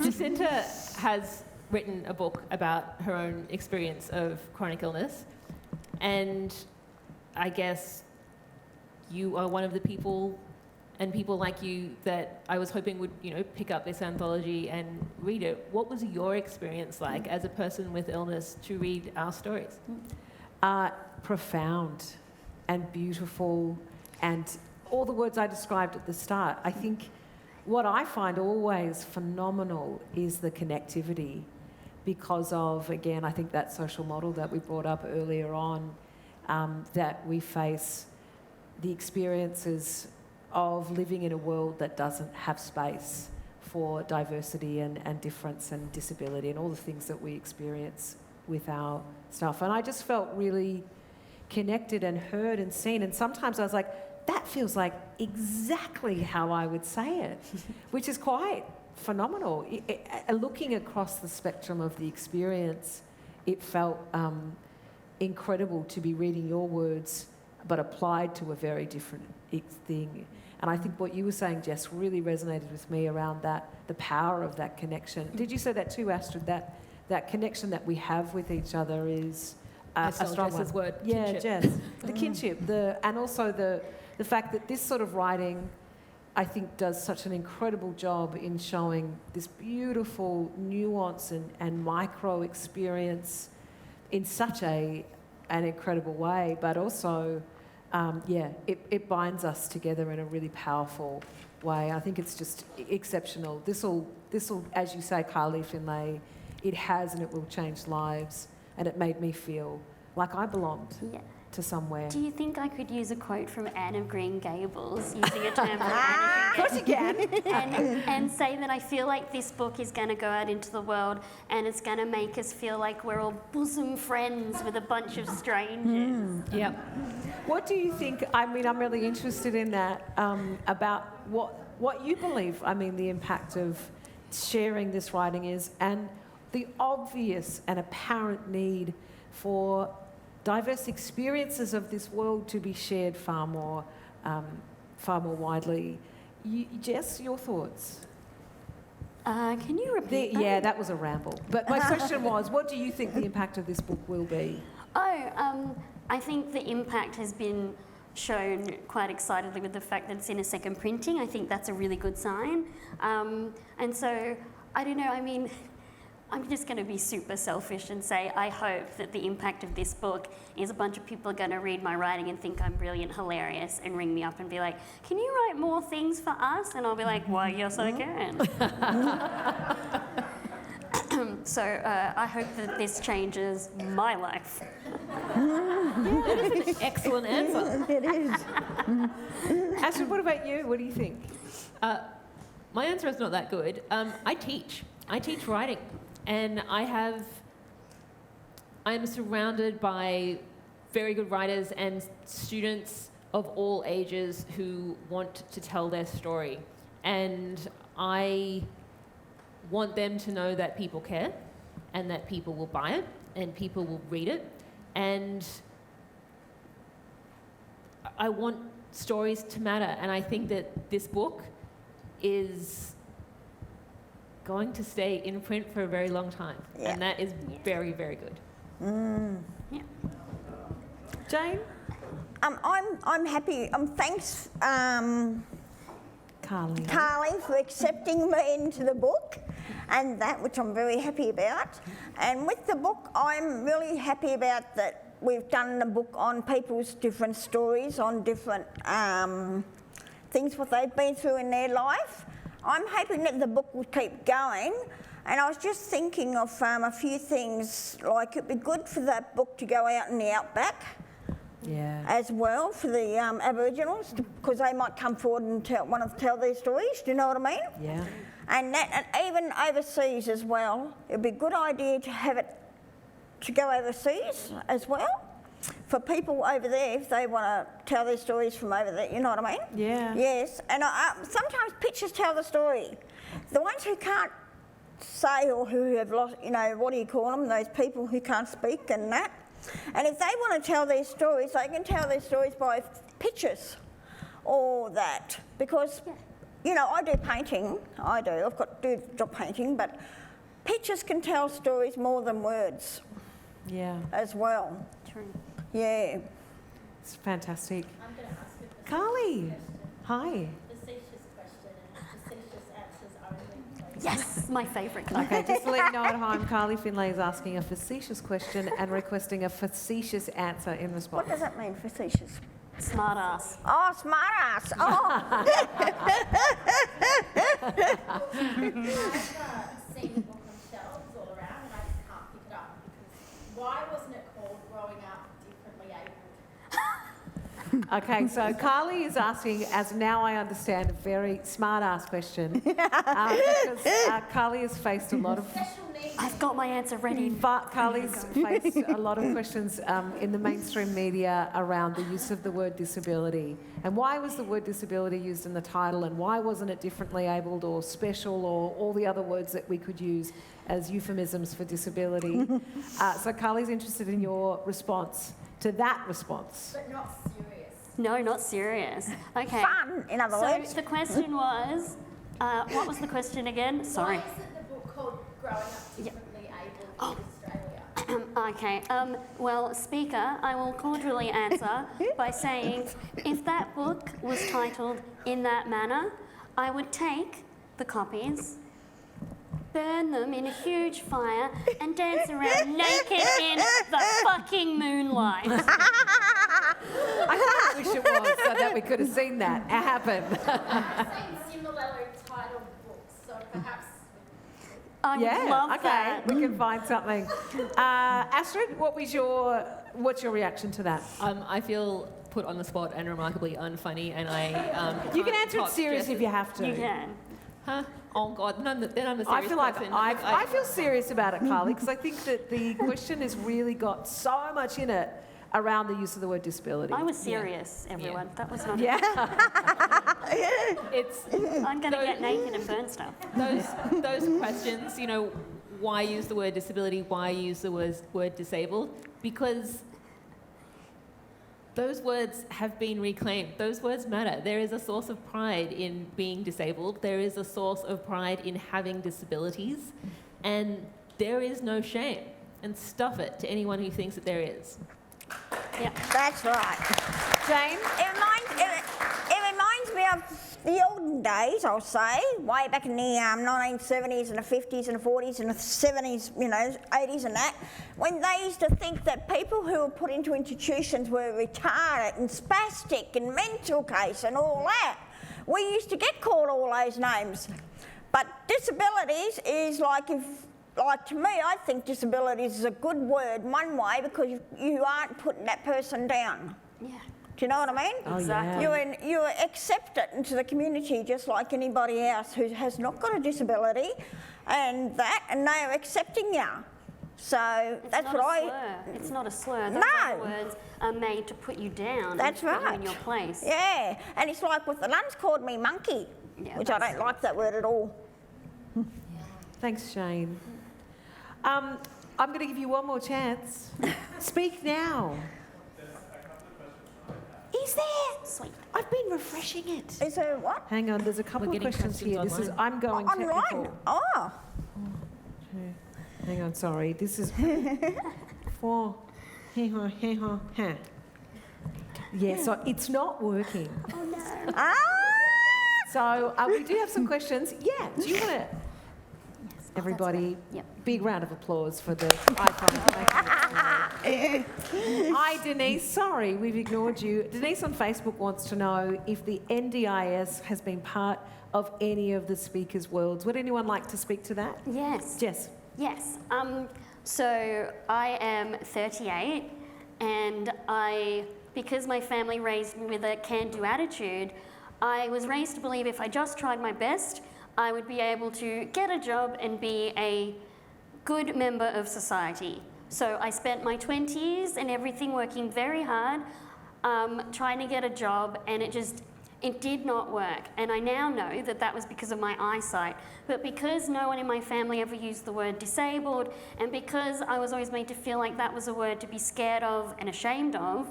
Jacinta has written a book about her own experience of chronic illness, and I guess you are one of the people and people like you that I was hoping would, pick up this anthology and read it. What was your experience like as a person with illness to read our stories? Profound and beautiful, and all the words I described at the start. I think what I find always phenomenal is the connectivity because of, again, I think that social model that we brought up earlier on, that we face the experiences of living in a world that doesn't have space for diversity and difference and disability and all the things that we experience with our stuff. And I just felt really connected and heard and seen. And sometimes I was like, that feels like exactly how I would say it, which is quite phenomenal. Looking across the spectrum of the experience, it felt incredible to be reading your words, but applied to a very different thing. And I think what you were saying, Jess, really resonated with me around that, the power of that connection. Did you say that too, Astrid, that connection that we have with each other is a strong Jess's one? word, Yeah, kinship. Jess. The kinship, and also the fact that this sort of writing, I think, does such an incredible job in showing this beautiful nuance and micro experience in such an incredible way, but also, it binds us together in a really powerful way. I think it's just exceptional. This'll, as you say, Carly Findlay, it has and it will change lives, and it made me feel like I belonged to somewhere. Do you think I could use a quote from Anne of Green Gables, using a term that Of course you can. and say that I feel like this book is going to go out into the world and it's going to make us feel like we're all bosom friends with a bunch of strangers. Yep. What do you think? I mean, I'm really interested in that, about what you believe, the impact of sharing this writing is, and the obvious and apparent need for diverse experiences of this world to be shared far more widely. Jess, your thoughts? Can you repeat that? Yeah, that was a ramble. But my question was, what do you think the impact of this book will be? I think the impact has been shown quite excitedly with the fact that it's in a second printing. I think that's a really good sign. And so, I don't know, I'm just going to be super selfish and say I hope that the impact of this book is a bunch of people are going to read my writing and think I'm brilliant, hilarious, and ring me up and be like, can you write more things for us? And I'll be like, why, yes, I can. So I hope that this changes my life. That is an excellent answer. It is. Astrid, what about you? What do you think? My answer is not that good. I teach writing, and I am surrounded by very good writers and students of all ages who want to tell their story. And I want them to know that people care and that people will buy it and people will read it. And I want stories to matter. And I think that this book is going to stay in print for a very long time. Yeah. And that is very, very good. Yeah. Jane? I'm happy. Thanks, Carly. for accepting me into the book, and that, which I'm very happy about. And with the book, I'm really happy about that we've done the book on people's different stories, on different things, what they've been through in their life. I'm hoping that the book will keep going. And I was just thinking of a few things, like it'd be good for that book to go out in the outback as well for the Aboriginals, because they might come forward and want to tell their stories, do you know what I mean? Yeah. And even overseas as well. It'd be a good idea to have it to go overseas as well, for people over there if they want to tell their stories from over there, you know what I mean? Yeah. Yes, and sometimes pictures tell the story. The ones who can't say, or who have lost, what do you call them, those people who can't speak and that, And if they want to tell their stories, they can tell their stories by pictures or that. Because, you know, I do painting. I've got to do job painting, but pictures can tell stories more than words as well. True. Yeah. It's fantastic. I'm going to ask you a Carly, hi. facetious question, and facetious answers are only please. Yes, my favourite kind. Okay, just to let you know at home, Carly Findlay is asking a facetious question and requesting a facetious answer in response. What does that mean, facetious? Smart ass. Oh, smart ass. Oh. I've seen the book on shelves all around and I just can't pick it up because why wasn't it called Growing Up Differently Abled? Okay, so Carly is asking, as now I understand, a very smart-ass question. Because Carly has faced a lot of... Special needs. I've got my answer ready. Carly's faced a lot of questions in the mainstream media around the use of the word disability. And why was the word disability used in the title, and why wasn't it differently abled or special or all the other words that we could use as euphemisms for disability? So Carly's interested in your response to that response. But not serious. No, not serious. Okay. Fun, in other So words. the question was, what was the question again? Sorry. Why isn't the book called Growing Up Differently Abled in Australia? Okay. Well, Speaker, I will cordially answer by saying if that book was titled in that manner, I would take the copies, burn them in a huge fire, and dance around naked in the fucking moonlight. I kind of wish it was so that we could have seen that happen. I've seen similarly titled books, so perhaps I would love okay, that. we can find something. Astrid, what's your reaction to that? I feel put on the spot and remarkably unfunny, and I. You can can't answer it top serious Jess' if you have to. You can. Huh? Oh God, then I'm the serious I feel like person. I feel serious about it, Carly, because I think that the question has really got so much in it around the use of the word disability. I was serious, everyone. That was not. Yeah. It's I'm going to get naked and burn stuff. those questions. You know, why use the word disability? Why use the word disabled? Because those words have been reclaimed. Those words matter. There is a source of pride in being disabled. There is a source of pride in having disabilities. And there is no shame. And stuff it to anyone who thinks that there is. Yeah. That's right. Jane? It reminds me of the olden days, I'll say, way back in the 1970s and the 50s and the 40s and the 70s, you know, 80s and that, when they used to think that people who were put into institutions were retarded and spastic and mental case and all that. We used to get called all those names. But disabilities is like to me, I think disabilities is a good word one way because you aren't putting that person down. Yeah. Do you know what I mean? Oh, Exactly. yeah. You accept it into the community just like anybody else who has not got a disability and they're accepting you. So It's that's not what a I... slur. It's not a slur. Those No. other words are made to put you down. That's and put you right. in your place. Yeah, and it's like with the nuns called me monkey, Yeah, which I don't like that word at all. Thanks, Shane. I'm going to give you one more chance. Speak now. Is there? Sweet. I've been refreshing it. Is there what? Hang on, there's a couple We're of getting questions here. questions This is, online. I'm going Online? technical. Oh, Hang on, sorry. This is for... Yeah, so it's not working. Oh no. ah! So we do have some questions. Yeah, do you want to... Everybody, Yep. big round of applause for the iPhone. Hi, Denise. Sorry, we've ignored you. Denise on Facebook wants to know if the NDIS has been part of any of the speakers' worlds. Would anyone like to speak to that? Yes. Jess. Yes. So I am 38, and because my family raised me with a can-do attitude, I was raised to believe if I just tried my best, I would be able to get a job and be a good member of society. So I spent my 20s and everything working very hard, trying to get a job, and it just It did not work, and I now know that that was because of my eyesight. But because no one in my family ever used the word disabled, and because I was always made to feel like that was a word to be scared of and ashamed of,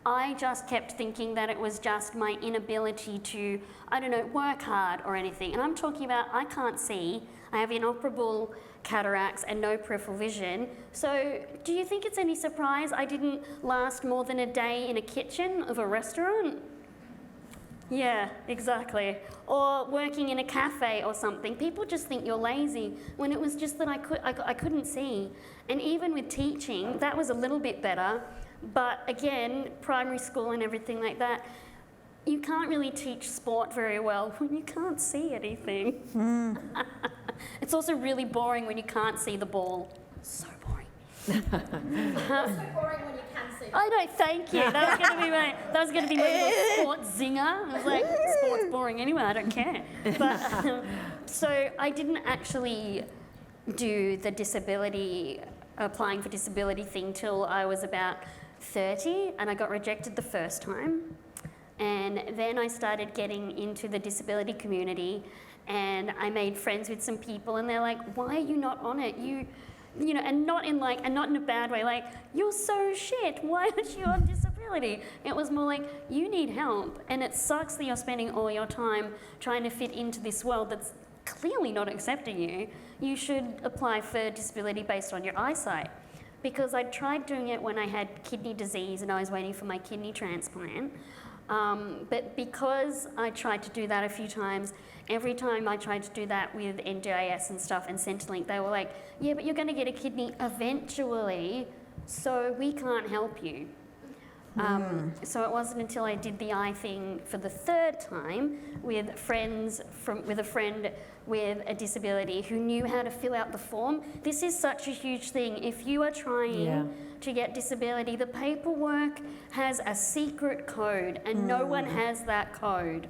I just kept thinking that it was just my inability to, I don't know, work hard or anything. And I'm talking about I can't see, I have inoperable cataracts and no peripheral vision. So do you think it's any surprise I didn't last more than a day in a kitchen of a restaurant? Yeah, exactly. Or working in a cafe or something. People just think you're lazy when it was just that I couldn't see. And even with teaching, that was a little bit better. But again, primary school and everything like that, you can't really teach sport very well when you can't see anything. It's also really boring when you can't see the ball. So boring. It's so boring when you can see. I know, thank you. That was going to be my little sports zinger. I was like, sport's boring anyway, I don't care. But so I didn't actually do the applying for disability thing till I was about 30, and I got rejected the first time. And then I started getting into the disability community, and I made friends with some people, and they're like, why are you not on it? You know, and not in a bad way, like, you're so shit, why aren't you on disability? It was more like, you need help, and it sucks that you're spending all your time trying to fit into this world that's clearly not accepting you. You should apply for disability based on your eyesight. Because I tried doing it when I had kidney disease and I was waiting for my kidney transplant. But because I tried to do that a few times, every time I tried to do that with NDIS and stuff and Centrelink, they were like, yeah, but you're going to get a kidney eventually, so we can't help you. So it wasn't until I did the eye thing for the third time with a friend with a disability who knew how to fill out the form. This is such a huge thing. If you are trying to get disability, the paperwork has a secret code and no one has that code.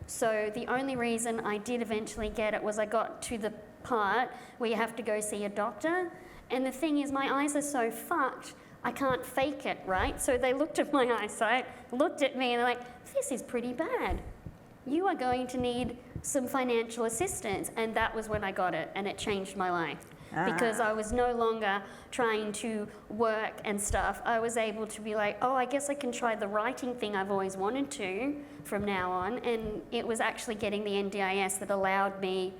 So the only reason I did eventually get it was I got to the part where you have to go see a doctor. And the thing is, my eyes are so fucked, I can't fake it, right? So they looked at my eyesight, looked at me, and they're like, this is pretty bad. You are going to need some financial assistance. And that was when I got it, and it changed my life. Because I was no longer trying to work and stuff. I was able to be like, oh, I guess I can try the writing thing I've always wanted to from now on. And it was actually getting the NDIS that allowed me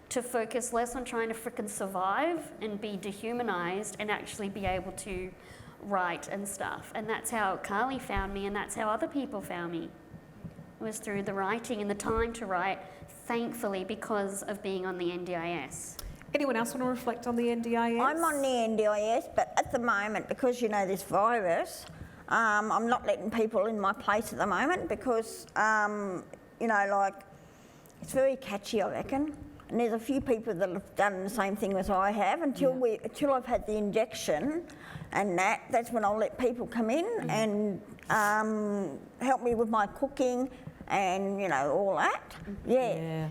to focus less on trying to frickin' survive and be dehumanized and actually be able to write and stuff. And that's how Carly found me, and that's how other people found me. It was through the writing and the time to write, thankfully, because of being on the NDIS. Anyone else want to reflect on the NDIS? I'm on the NDIS, but at the moment, because you know this virus, I'm not letting people in my place at the moment because, you know, like, it's very catchy, I reckon. And there's a few people that have done the same thing as I have until I've had the injection, and that's when I'll let people come in and help me with my cooking and, you know, all that. Yeah,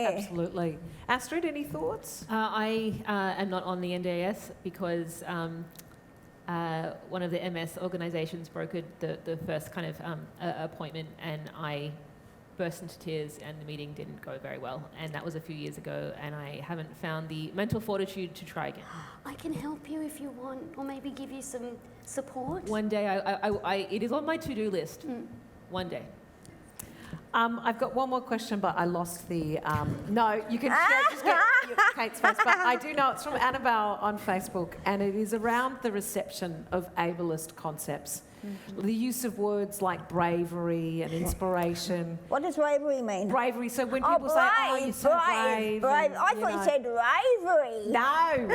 absolutely. Astrid, any thoughts? I am not on the NDIS because one of the MS organisations brokered the first kind of appointment, and I burst into tears, and the meeting didn't go very well. And that was a few years ago, and I haven't found the mental fortitude to try again. I can help you if you want, or maybe give you some support. One day, it is on my to-do list. One day. I've got one more question, but I lost the... no, you can just get Kate's face, but I do know it's from Annabelle on Facebook, and it is around the reception of ableist concepts. The use of words like bravery and inspiration. What does bravery mean? Bravery, so when people say, oh, you're so brave. Brave. I thought you said bravery. No.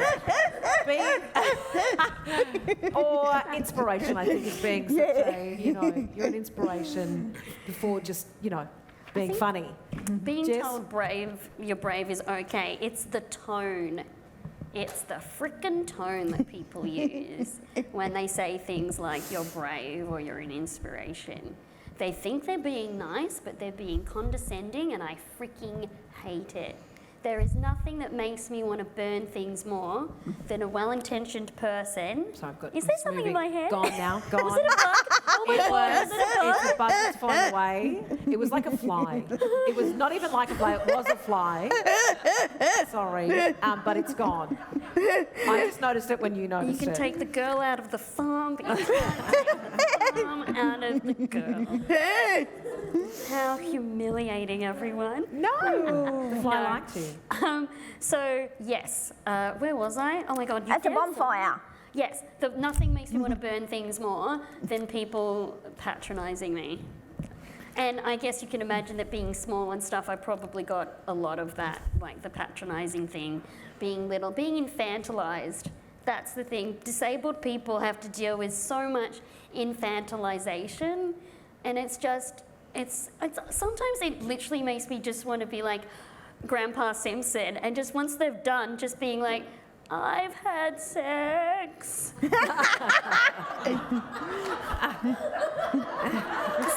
Or inspiration, I think, is being such a, you know, you're an inspiration before just, you know, being funny. Being told you're brave is okay. It's the tone. It's the frickin' tone that people use when they say things like you're brave or you're an inspiration. They think they're being nice, but they're being condescending, and I freaking hate it. there is nothing that makes me want to burn things more than a well-intentioned person. So I've got Is there this something movie. in my head? Gone now. Gone. Was it a bug? Oh my It God, was. was it a bug? It's a bug that's flown away. It was like a fly. It was not even like a fly. It was a fly. Sorry, but it's gone. I just noticed it when you You noticed can it. take the girl out of the farm, but you can't take the farm out of the girl. How humiliating, everyone. No, the fly No. liked you. So, yes, where was I? Oh my God. You At the danced. bonfire. Yes, nothing makes me want to burn things more than people patronising me. And I guess you can imagine that being small and stuff, I probably got a lot of that, like the patronising thing, being little, being infantilised. That's the thing. Disabled people have to deal with so much infantilisation, and it's just, it's sometimes it literally makes me just want to be like Grandpa Simpson, and just once they've done, just being like, I've had sex.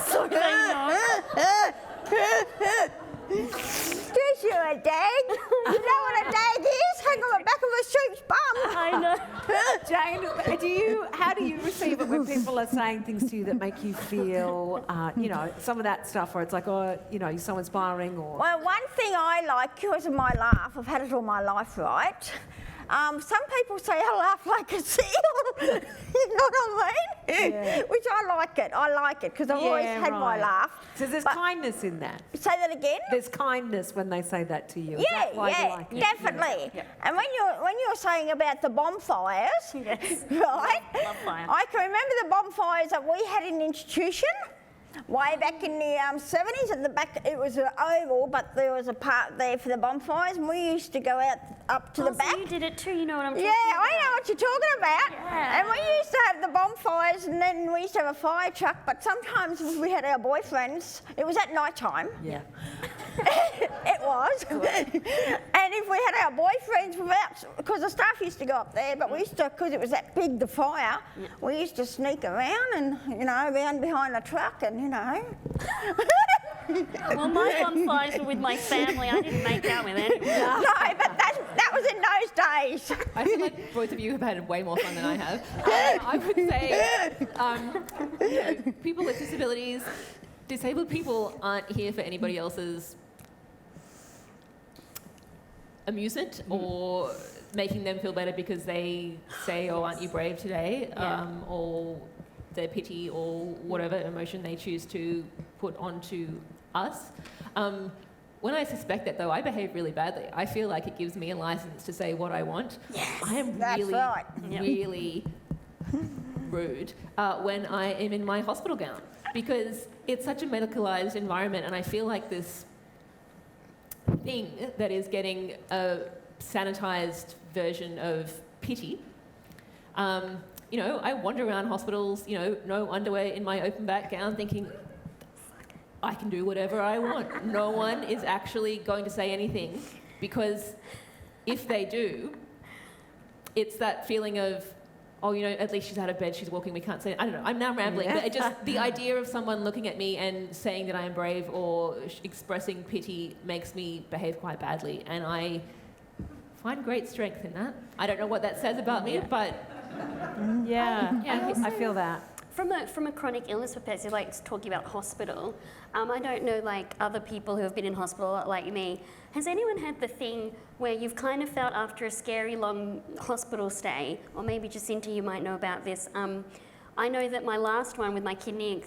So they know. Yes, you're a dag. You know what a dag is? Hang on the back of a sheep's bum. I know. Jane, how do you receive it when people are saying things to you that make you feel, some of that stuff where it's like, oh, you're so inspiring, or... Well, one thing I like, because of my laugh, I've had it all my life, right? Some people say I laugh like a seal, you know what I mean? Yeah. Which I like it, because I've always had my right. laugh. So there's But- kindness in that. Say that again? There's kindness when they say that to you. Is Yeah, that why you like it? definitely. Yeah. And when you're saying about the bonfires, Yes. right? Love fire. I can remember the bonfires that we had in the institution. Way back in the 70s, at the back it was an oval, but there was a part there for the bonfires, and we used to go out up to the back. So you did it too, you know what I'm talking Yeah, about. I know what you're talking about. Yeah. And we used to have the bonfires, and then we used to have a fire truck, but sometimes if we had our boyfriends, it was at night time. Yeah. It was. And if we had our boyfriends because the staff used to go up there, but we used to, because it was that big, the fire, we used to sneak around and, around behind the truck and, Well, my bonfires were with my family. I didn't make out with anyone. No, but that was in those days. I feel like both of you have had way more fun than I have. I would say people with disabilities, disabled people aren't here for anybody else's amusement or making them feel better because they say, oh, aren't you brave today? Or their pity or whatever emotion they choose to put onto us. When I suspect that, though, I behave really badly. I feel like it gives me a license to say what I want. Yes, I am that's really, right. really rude when I am in my hospital gown because it's such a medicalised environment, and I feel like this thing that is getting a sanitised version of pity. I wander around hospitals, no underwear in my open back gown, thinking, I can do whatever I want. No one is actually going to say anything, because if they do, it's that feeling of, oh, at least she's out of bed, she's walking, we can't say it. I don't know, I'm now rambling, but the idea of someone looking at me and saying that I am brave or expressing pity makes me behave quite badly, and I find great strength in that. I don't know what that says about me, but... Yeah, I feel that. From a chronic illness perspective, like talking about hospital, I don't know, like other people who have been in hospital like me, has anyone had the thing where you've kind of felt after a scary long hospital stay, or maybe Jacinta, you might know about this, I know that my last one with my kidney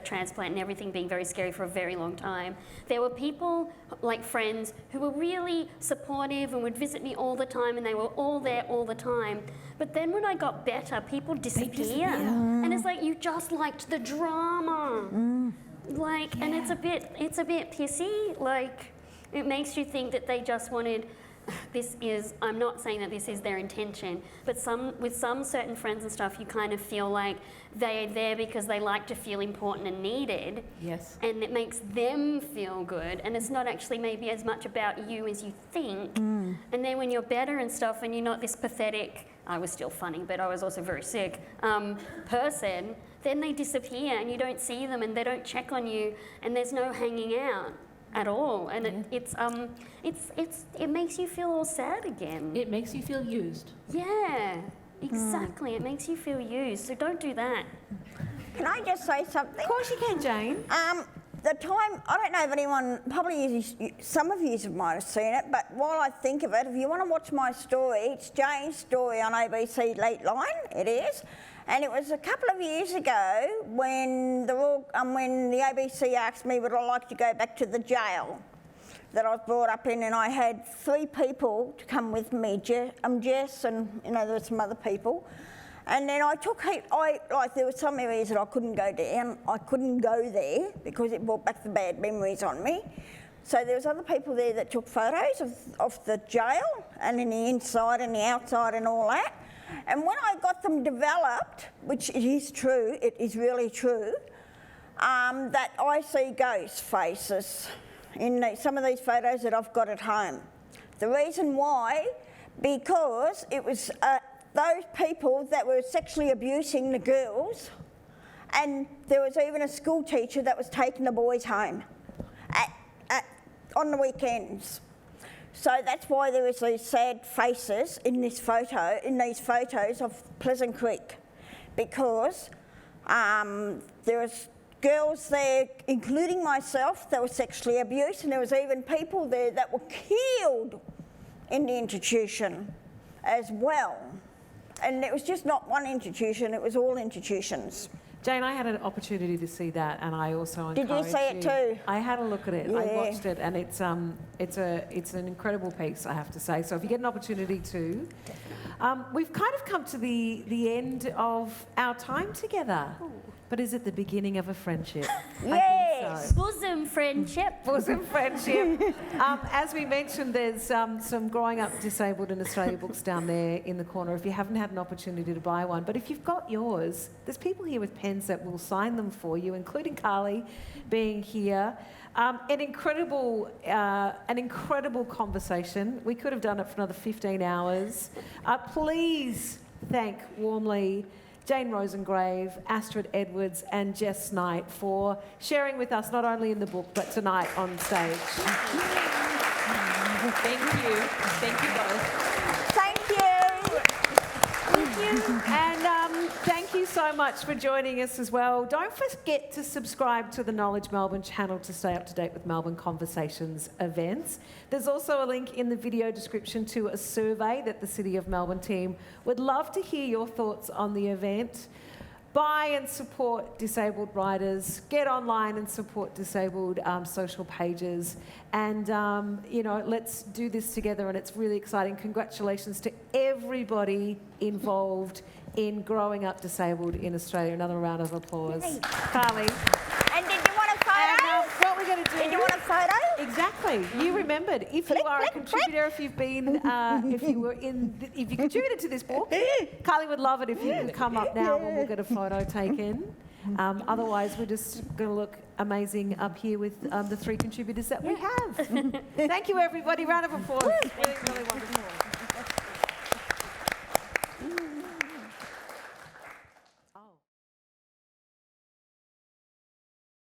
transplant and everything being very scary for a very long time, there were people, like friends, who were really supportive and would visit me all the time, and they were all there all the time. But then when I got better, people disappear. And it's like, you just liked the drama. And it's a bit pissy. Like, it makes you think that they just wanted, I'm not saying that this is their intention, but with some certain friends and stuff, you kind of feel like they're there because they like to feel important and needed. Yes. And it makes them feel good, and it's not actually maybe as much about you as you think. And then when you're better and stuff, and you're not this pathetic, I was still funny, but I was also very sick, person, then they disappear and you don't see them and they don't check on you and there's no hanging out. at all, and it makes you feel all sad again. It makes you feel used. Yeah, exactly. It makes you feel used. So don't do that. Can I just say something? Of course you can, Jane. The time, I don't know if anyone, probably some of you might have seen it, but while I think of it, if you want to watch my story, it's Jane's story on ABC Late Line, it is. And it was a couple of years ago when the ABC asked me would I like to go back to the jail that I was brought up in, and I had 3 people to come with me, Jess and there were some other people. And then there were some areas that I couldn't go down. I couldn't go there because it brought back the bad memories on me. So there was other people there that took photos of the jail and in the inside and the outside and all that. And when I got them developed, which it is true, it is really true, that I see ghost faces in some of these photos that I've got at home. The reason why, because it was those people that were sexually abusing the girls, and there was even a school teacher that was taking the boys home on the weekends. So that's why there was these sad faces in these photos of Pleasant Creek, because there was girls there, including myself, that were sexually abused, and there was even people there that were killed in the institution as well. And it was just not one institution, it was all institutions. Jane, I had an opportunity to see that, and I also encourage Did you see it too? I had a look at it. Yeah. I watched it, and it's an incredible piece, I have to say. So if you get an opportunity to, we've kind of come to the end of our time together. But is it the beginning of a friendship? Yes. I think so. Bosom friendship. Bosom friendship. As we mentioned, there's some Growing Up Disabled in Australia books down there in the corner if you haven't had an opportunity to buy one. But if you've got yours, there's people here with pens that will sign them for you, including Carly being here. An incredible conversation. We could have done it for another 15 hours. Please thank warmly Jane Rosengrave, Astrid Edwards and Jess Knight for sharing with us not only in the book but tonight on stage. Thank you. Thank you both. Thank you. Thank you. And thank you so much for joining us as well. Don't forget to subscribe to the Knowledge Melbourne channel to stay up to date with Melbourne Conversations events. There's also a link in the video description to a survey that the City of Melbourne team would love to hear your thoughts on the event. Buy and support disabled writers. Get online and support disabled social pages. And, let's do this together, and it's really exciting. Congratulations to everybody involved in growing up disabled in Australia. Another round of applause. Yay. Carly. And did you want a photo? And what we're going to do... Did you want a photo? Exactly. You remembered. If you are a contributor, if you've been, if you contributed to this book, Carly would love it if you could come up now and we'll get a photo taken. Otherwise, we're just going to look amazing up here with the 3 contributors that we have. Thank you, everybody. Round of applause. Really, really wonderful.